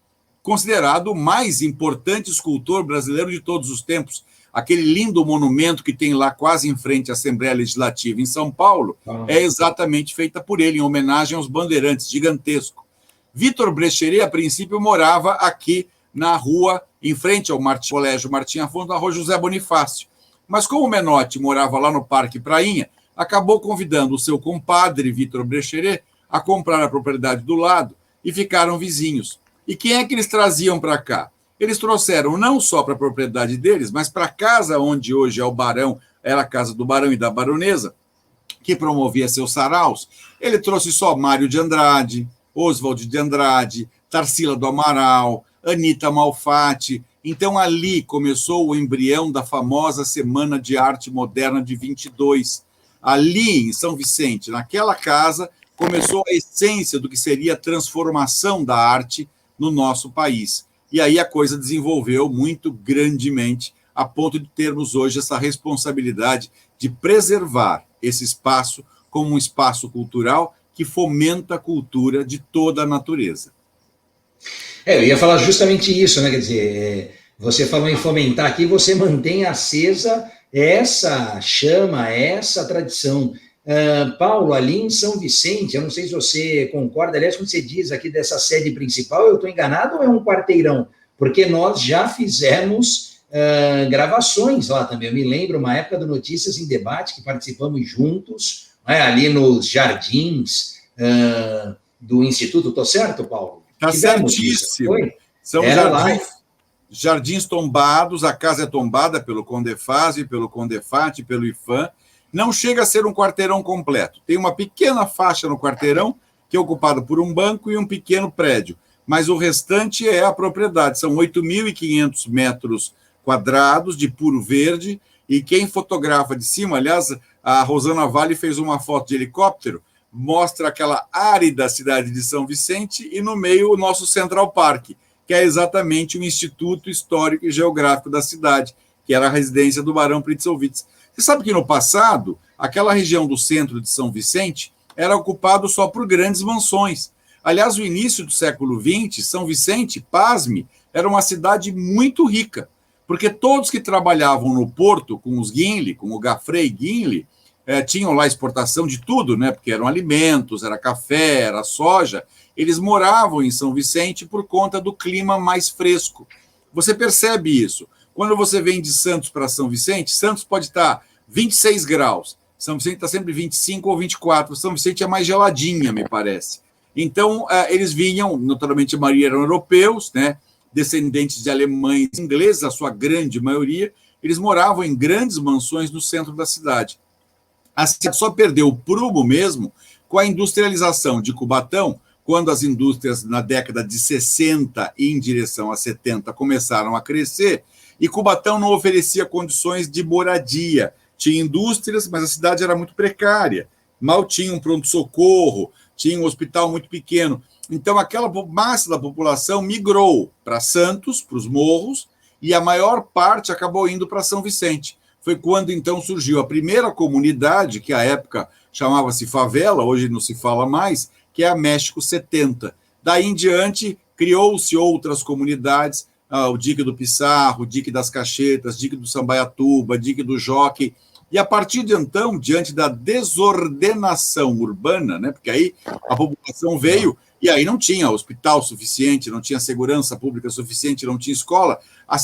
considerado o mais importante escultor brasileiro de todos os tempos. Aquele lindo monumento que tem lá quase em frente à Assembleia Legislativa em São Paulo é exatamente feita por ele, em homenagem aos bandeirantes, gigantesco. Victor Brecheret, a princípio, morava aqui na rua, em frente ao Colégio Martim Afonso, na rua José Bonifácio. Mas como o Menotti morava lá no Parque Prainha, acabou convidando o seu compadre, Victor Brecheret, a comprar a propriedade do lado e ficaram vizinhos. E quem é que eles traziam para cá? Eles trouxeram não só para a propriedade deles, mas para a casa onde hoje é o Barão, era a casa do Barão e da Baronesa, que promovia seus saraus. Ele trouxe só Mário de Andrade, Oswald de Andrade, Tarsila do Amaral, Anita Malfatti. Então ali começou o embrião da famosa Semana de Arte Moderna de 22. Ali, em São Vicente, naquela casa, começou a essência do que seria a transformação da arte no nosso país. E aí a coisa desenvolveu muito grandemente, a ponto de termos hoje essa responsabilidade de preservar esse espaço como um espaço cultural que fomenta a cultura de toda a natureza. Eu ia falar justamente isso, né? Quer dizer, você falou em fomentar aqui, você mantém acesa essa chama, essa tradição. Paulo, ali em São Vicente, eu não sei se você concorda, aliás, quando você diz aqui dessa sede principal, eu estou enganado ou é um quarteirão? Porque nós já fizemos gravações lá também. Eu me lembro uma época do Notícias em Debate, que participamos juntos, ali nos jardins do Instituto. Estou certo, Paulo? Está certíssimo. São jardins tombados, a casa é tombada pelo Condefase, pelo Condefat, pelo IFAM. Não chega a ser um quarteirão completo. Tem uma pequena faixa no quarteirão, que é ocupada por um banco e um pequeno prédio. Mas o restante é a propriedade. São 8.500 metros quadrados de puro verde. E quem fotografa de cima, aliás, a Rosana Vale fez uma foto de helicóptero, mostra aquela árida cidade de São Vicente e no meio o nosso Central Park, que é exatamente o Instituto Histórico e Geográfico da cidade, que era a residência do Barão Pritzelwitz. Você sabe que no passado, aquela região do centro de São Vicente era ocupada só por grandes mansões. Aliás, o início do século XX, São Vicente, pasme, era uma cidade muito rica, porque todos que trabalhavam no porto com os Guinle, com o Gaffrey Guinle, tinham lá exportação de tudo, né? Porque eram alimentos, era café, era soja. Eles moravam em São Vicente por conta do clima mais fresco. Você percebe isso. Quando você vem de Santos para São Vicente, Santos pode estar 26 graus, São Vicente está sempre 25 ou 24, São Vicente é mais geladinha, me parece. Então, eles vinham, naturalmente, a maioria eram europeus, né, descendentes de alemães e ingleses, a sua grande maioria, eles moravam em grandes mansões no centro da cidade. A cidade só perdeu o prumo mesmo com a industrialização de Cubatão, quando as indústrias, na década de 60 e em direção a 70, começaram a crescer, e Cubatão não oferecia condições de moradia. Tinha indústrias, mas a cidade era muito precária. Mal tinha um pronto-socorro, tinha um hospital muito pequeno. Então, aquela massa da população migrou para Santos, para os morros, e a maior parte acabou indo para São Vicente. Foi quando, então, surgiu a primeira comunidade, que à época chamava-se favela, hoje não se fala mais, que é a México 70. Daí em diante, criou-se outras comunidades, o Dique do Pissarro, o Dique das Cachetas, Dique do Sambaiatuba, Dique do Jockey, E a partir de então, diante da desordenação urbana, né, porque aí a população veio e aí não tinha hospital suficiente, não tinha segurança pública suficiente, não tinha escola, a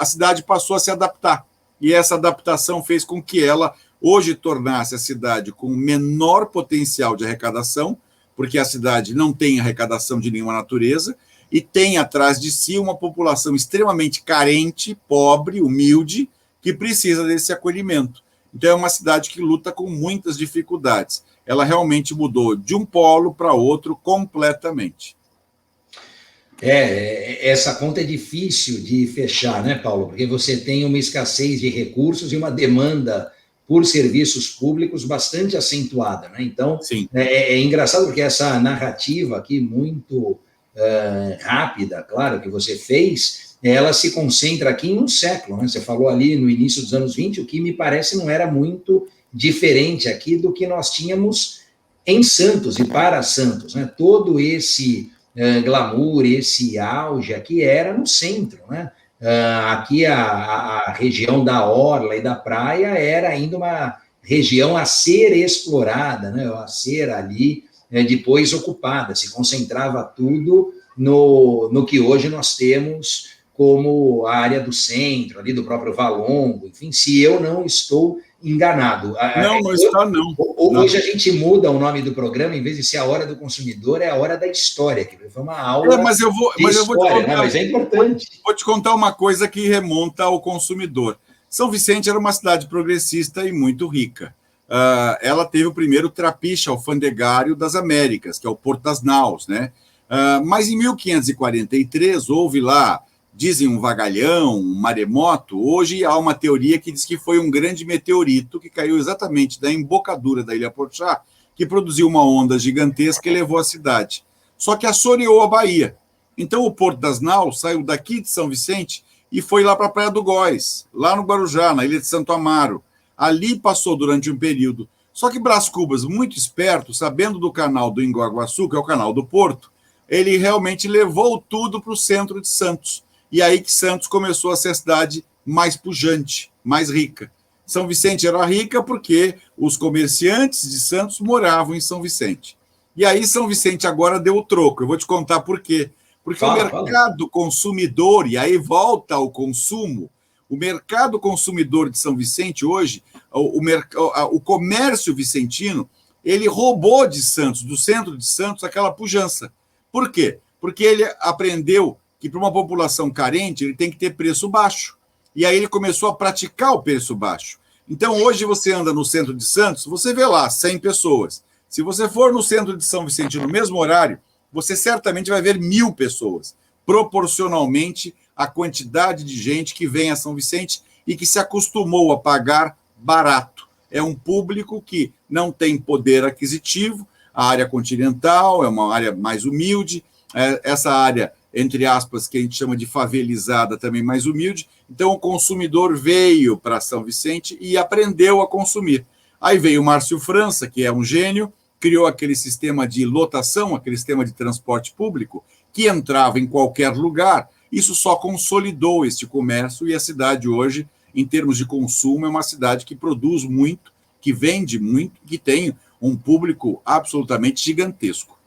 cidade passou a se adaptar. E essa adaptação fez com que ela hoje tornasse a cidade com menor potencial de arrecadação, porque a cidade não tem arrecadação de nenhuma natureza, e tem atrás de si uma população extremamente carente, pobre, humilde, que precisa desse acolhimento. Então, é uma cidade que luta com muitas dificuldades. Ela realmente mudou de um polo para outro completamente. Essa conta é difícil de fechar, né, Paulo? Porque você tem uma escassez de recursos e uma demanda por serviços públicos bastante acentuada, né? Então, é engraçado porque essa narrativa aqui muito rápida, claro, que você fez, ela se concentra aqui em um século, né? Você falou ali no início dos anos 20, o que me parece não era muito diferente aqui do que nós tínhamos em Santos e para Santos, né? Todo esse glamour, esse auge aqui era no centro, né? Aqui a região da orla e da praia era ainda uma região a ser explorada, né? A ser ali depois ocupada, se concentrava tudo no que hoje nós temos como a área do centro, ali do próprio Valongo, enfim, se eu não estou enganado. Não está, não. Hoje a gente muda o nome do programa, em vez de ser a Hora do Consumidor, é a Hora da História, que foi uma aula mas eu vou te contar, né? Mas é importante. Vou te contar uma coisa que remonta ao consumidor. São Vicente era uma cidade progressista e muito rica. Ela teve o primeiro trapiche alfandegário das Américas, que é o Porto das Naus, né? Mas em 1543 houve lá, dizem um vagalhão, um maremoto. Hoje há uma teoria que diz que foi um grande meteorito que caiu exatamente da embocadura da Ilha Porchá, que produziu uma onda gigantesca e levou a cidade. Só que assoreou a Bahia. Então o Porto das Naus saiu daqui de São Vicente e foi lá para a Praia do Góis, lá no Guarujá, na Ilha de Santo Amaro. Ali passou durante um período. Só que Brás Cubas, muito esperto, sabendo do canal do Inguaguaçu, que é o canal do Porto, ele realmente levou tudo para o centro de Santos. E aí que Santos começou a ser a cidade mais pujante, mais rica. São Vicente era rica porque os comerciantes de Santos moravam em São Vicente. E aí São Vicente agora deu o troco. Eu vou te contar por quê. Porque o mercado consumidor, e aí volta ao consumo, o mercado consumidor de São Vicente hoje, o comércio vicentino, ele roubou de Santos, do centro de Santos, aquela pujança. Por quê? Porque ele aprendeu que para uma população carente ele tem que ter preço baixo. E aí ele começou a praticar o preço baixo. Então, hoje você anda no centro de Santos, você vê lá 100 pessoas. Se você for no centro de São Vicente no mesmo horário, você certamente vai ver 1.000 pessoas, proporcionalmente à quantidade de gente que vem a São Vicente e que se acostumou a pagar barato. É um público que não tem poder aquisitivo, a área continental é uma área mais humilde, essa área, entre aspas, que a gente chama de favelizada, também mais humilde. Então, o consumidor veio para São Vicente e aprendeu a consumir. Aí veio o Márcio França, que é um gênio, criou aquele sistema de lotação, aquele sistema de transporte público, que entrava em qualquer lugar. Isso só consolidou este comércio e a cidade hoje, em termos de consumo, é uma cidade que produz muito, que vende muito, que tem um público absolutamente gigantesco.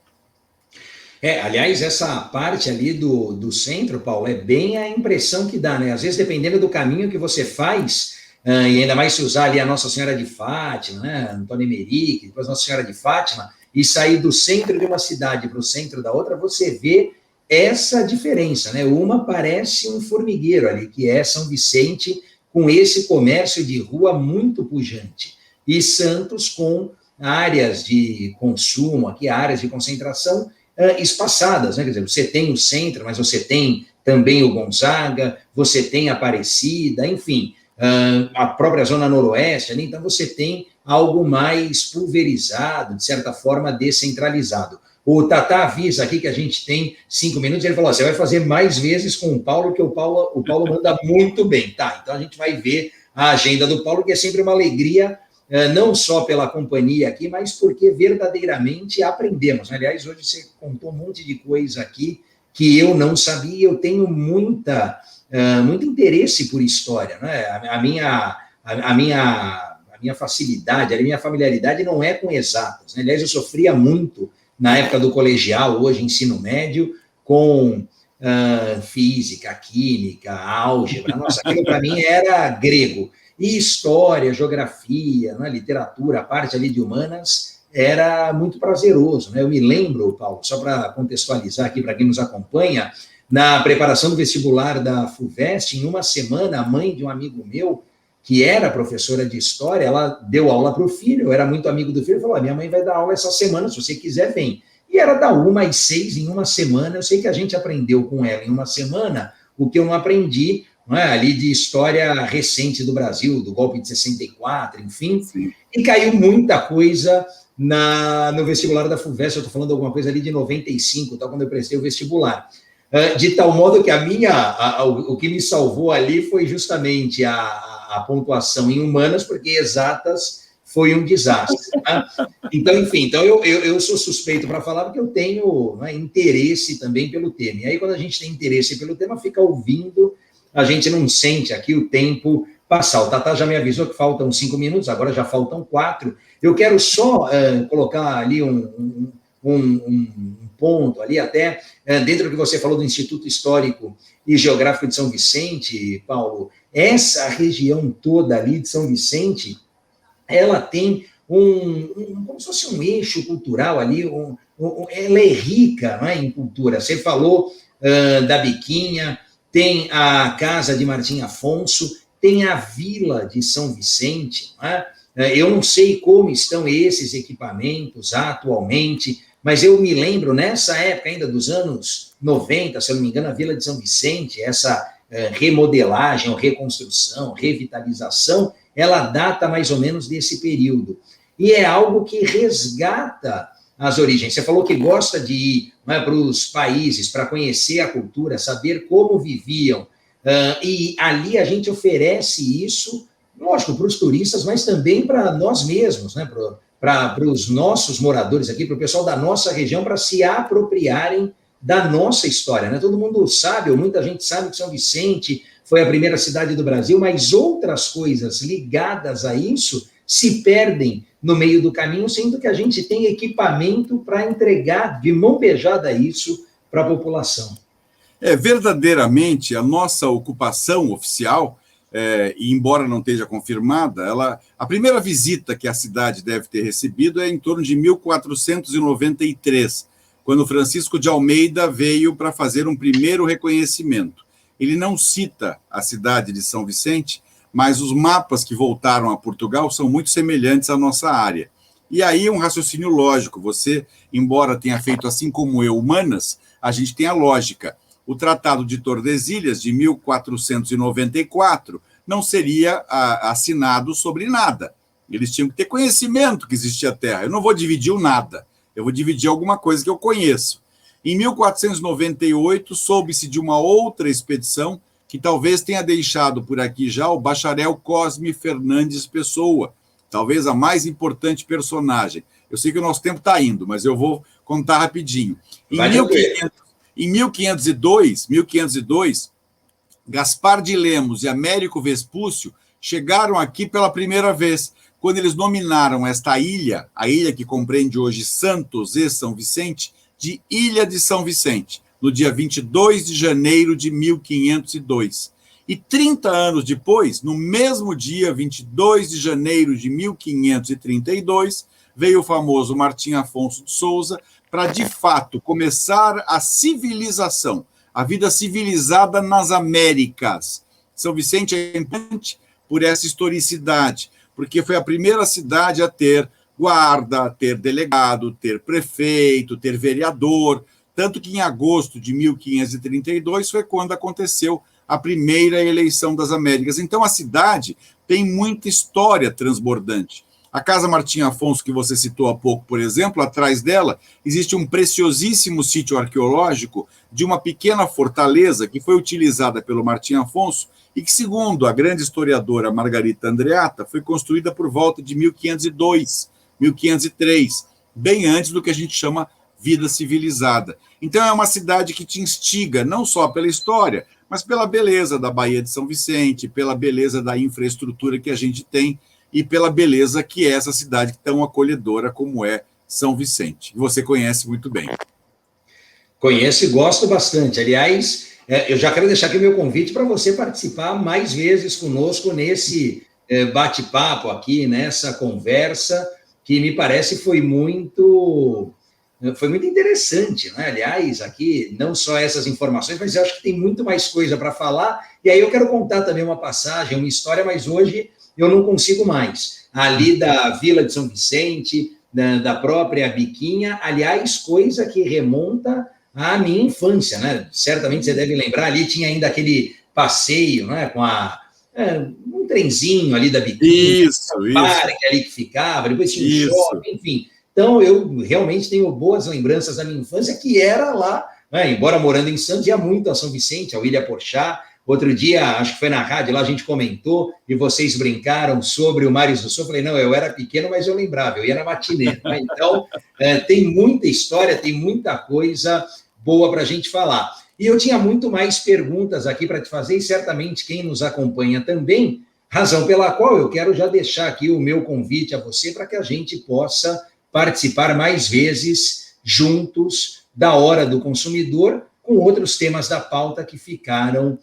Aliás, essa parte ali do centro, Paulo, é bem a impressão que dá, né? Às vezes, dependendo do caminho que você faz, e ainda mais se usar ali a Nossa Senhora de Fátima, né? Antônio Emerick, depois Nossa Senhora de Fátima, e sair do centro de uma cidade para o centro da outra, você vê essa diferença, né? Uma parece um formigueiro ali, que é São Vicente, com esse comércio de rua muito pujante, e Santos com áreas de consumo, aqui áreas de concentração espaçadas, né? Quer dizer, você tem o centro, mas você tem também o Gonzaga, você tem a Aparecida, enfim, a própria zona noroeste, ali, então você tem algo mais pulverizado, de certa forma descentralizado. O Tatá avisa aqui que a gente tem 5 minutos, ele falou, você vai fazer mais vezes com o Paulo, que o Paulo manda muito bem. Tá, então a gente vai ver a agenda do Paulo, que é sempre uma alegria, não só pela companhia aqui, mas porque verdadeiramente aprendemos. Aliás, hoje você contou um monte de coisa aqui que eu não sabia, eu tenho muito interesse por história, né? A minha minha facilidade, a minha familiaridade não é com exatas, né? Aliás, eu sofria muito na época do colegial, hoje ensino médio, com física, química, álgebra. Nossa, aquilo para mim era grego. E história, geografia, né, literatura, a parte ali de humanas, era muito prazeroso, né? Eu me lembro, Paulo, só para contextualizar aqui para quem nos acompanha, na preparação do vestibular da FUVEST, em uma semana, a mãe de um amigo meu, que era professora de história, ela deu aula para o filho, eu era muito amigo do filho, falou, minha mãe vai dar aula essa semana, se você quiser, vem. E era da 1 às 6 em uma semana, eu sei que a gente aprendeu com ela em uma semana o que eu não aprendi, não é? Ali de história recente do Brasil, do golpe de 64, enfim, sim. E caiu muita coisa no vestibular da FUVEST, eu estou falando alguma coisa ali de 95, tá, quando eu prestei o vestibular. De tal modo que o que me salvou ali foi justamente a pontuação em humanas, porque exatas foi um desastre. Tá? Então, enfim, eu sou suspeito para falar porque eu tenho, né, interesse também pelo tema. E aí, quando a gente tem interesse pelo tema, fica ouvindo, a gente não sente aqui o tempo passar. O Tatá já me avisou que faltam 5 minutos, agora já faltam 4. Eu quero só colocar ali um ponto ali, até dentro do que você falou do Instituto Histórico e Geográfico de São Vicente, Paulo, essa região toda ali de São Vicente, ela tem como se fosse um eixo cultural ali, ela é rica, não é, em cultura. Você falou da Biquinha, tem a Casa de Martim Afonso, tem a Vila de São Vicente, não é? Eu não sei como estão esses equipamentos atualmente, mas eu me lembro, nessa época ainda dos anos 90, se eu não me engano, a Vila de São Vicente, essa remodelagem, ou reconstrução, revitalização, ela data mais ou menos desse período. E é algo que resgata as origens. Você falou que gosta de ir, né, para os países, para conhecer a cultura, saber como viviam, e ali a gente oferece isso, lógico, para os turistas, mas também para nós mesmos, né, para os nossos moradores aqui, para o pessoal da nossa região, para se apropriarem da nossa história, né? Todo mundo sabe, ou muita gente sabe que São Vicente foi a primeira cidade do Brasil, mas outras coisas ligadas a isso se perdem no meio do caminho, sendo que a gente tem equipamento para entregar de mão beijada isso para a população. Verdadeiramente, a nossa ocupação oficial, e embora não esteja confirmada, a primeira visita que a cidade deve ter recebido é em torno de 1493, quando Francisco de Almeida veio para fazer um primeiro reconhecimento. Ele não cita a cidade de São Vicente, mas os mapas que voltaram a Portugal são muito semelhantes à nossa área. E aí um raciocínio lógico, você, embora tenha feito assim como eu, humanas, a gente tem a lógica. O Tratado de Tordesilhas, de 1494, não seria assinado sobre nada. Eles tinham que ter conhecimento que existia terra. Eu não vou dividir o nada, eu vou dividir alguma coisa que eu conheço. Em 1498, soube-se de uma outra expedição que talvez tenha deixado por aqui já o bacharel Cosme Fernandes Pessoa, talvez a mais importante personagem. Eu sei que o nosso tempo está indo, mas eu vou contar rapidinho. Em 1502, Gaspar de Lemos e Américo Vespúcio chegaram aqui pela primeira vez, quando eles nominaram esta ilha, a ilha que compreende hoje Santos e São Vicente, de Ilha de São Vicente, no dia 22 de janeiro de 1502. E 30 anos depois, no mesmo dia 22 de janeiro de 1532, veio o famoso Martim Afonso de Souza para, de fato, começar a civilização, a vida civilizada nas Américas. São Vicente é importante por essa historicidade, porque foi a primeira cidade a ter guarda, ter delegado, ter prefeito, ter vereador, tanto que em agosto de 1532 foi quando aconteceu a primeira eleição das Américas. Então a cidade tem muita história transbordante. A Casa Martim Afonso, que você citou há pouco, por exemplo, atrás dela existe um preciosíssimo sítio arqueológico de uma pequena fortaleza que foi utilizada pelo Martim Afonso e que, segundo a grande historiadora Margarita Andreatta, foi construída por volta de 1502, 1503, bem antes do que a gente chama vida civilizada. Então é uma cidade que te instiga, não só pela história, mas pela beleza da Baía de São Vicente, pela beleza da infraestrutura que a gente tem. e pela beleza que é essa cidade tão acolhedora como é São Vicente. Você conhece muito bem. Conheço e gosto bastante. Aliás, eu já quero deixar aqui o meu convite para você participar mais vezes conosco nesse bate-papo aqui, nessa conversa, que me parece foi muito interessante, né? Aliás, aqui, não só essas informações, mas eu acho que tem muito mais coisa para falar. E aí eu quero contar também uma passagem, uma história, mas hoje eu não consigo mais. Ali da Vila de São Vicente, da própria Biquinha, aliás, coisa que remonta à minha infância, né? Certamente você deve lembrar, ali tinha ainda aquele passeio, né? Com um trenzinho ali da Biquinha, Isso. Parque ali que ficava, depois tinha um shopping, enfim. Então, eu realmente tenho boas lembranças da minha infância, que era lá, né? Embora morando em Santos, ia muito a São Vicente, ao Ilha Porchá. Outro dia, acho que foi na rádio, lá a gente comentou, e vocês brincaram sobre o Mares do Sul. Eu falei, não, eu era pequeno, mas eu lembrava, eu ia na matinê. Né? Então, tem muita história, tem muita coisa boa para a gente falar. E eu tinha muito mais perguntas aqui para te fazer, e certamente quem nos acompanha também, razão pela qual eu quero já deixar aqui o meu convite a você para que a gente possa participar mais vezes juntos da Hora do Consumidor, com outros temas da pauta que ficaram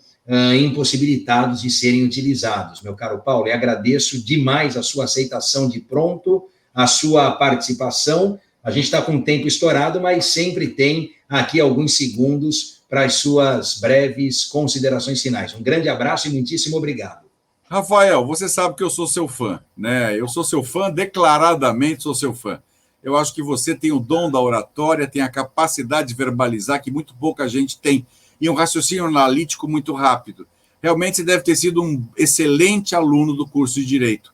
impossibilitados de serem utilizados. Meu caro Paulo, eu agradeço demais a sua aceitação de pronto, a sua participação. A gente está com o tempo estourado, mas sempre tem aqui alguns segundos para as suas breves considerações finais. Um grande abraço e muitíssimo obrigado. Rafael, você sabe que eu sou seu fã, né? Eu sou seu fã, declaradamente sou seu fã. Eu acho que você tem o dom da oratória, tem a capacidade de verbalizar, que muito pouca gente tem, e um raciocínio analítico muito rápido. Realmente você deve ter sido um excelente aluno do curso de Direito.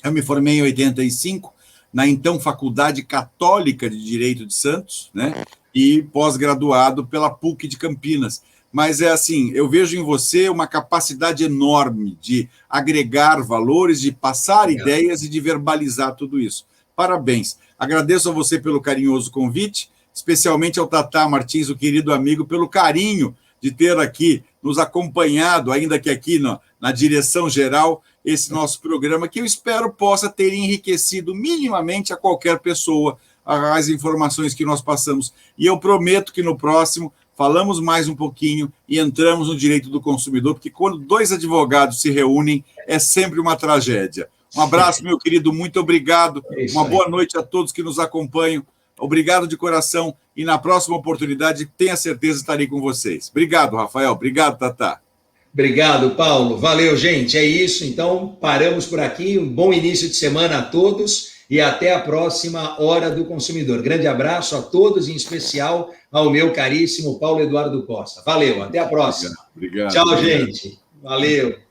Eu me formei em 85, na então Faculdade Católica de Direito de Santos, né? E pós-graduado pela PUC de Campinas. Mas é assim, eu vejo em você uma capacidade enorme de agregar valores, de passar ideias e de verbalizar tudo isso. Parabéns. Agradeço a você pelo carinhoso convite, especialmente ao Tatá Martins, o querido amigo, pelo carinho de ter aqui nos acompanhado, ainda que aqui na direção geral, esse nosso programa, que eu espero possa ter enriquecido minimamente a qualquer pessoa as informações que nós passamos. E eu prometo que no próximo falamos mais um pouquinho e entramos no direito do consumidor, porque quando dois advogados se reúnem, é sempre uma tragédia. Um abraço, meu querido, muito obrigado. Uma boa noite a todos que nos acompanham. Obrigado de coração e na próxima oportunidade, tenha certeza, estarei com vocês. Obrigado, Rafael. Obrigado, Tatá. Obrigado, Paulo. Valeu, gente. É isso. Então, paramos por aqui. Um bom início de semana a todos e até a próxima Hora do Consumidor. Grande abraço a todos, em especial ao meu caríssimo Paulo Eduardo Costa. Valeu, até a próxima. Obrigado. Tchau, gente. Valeu.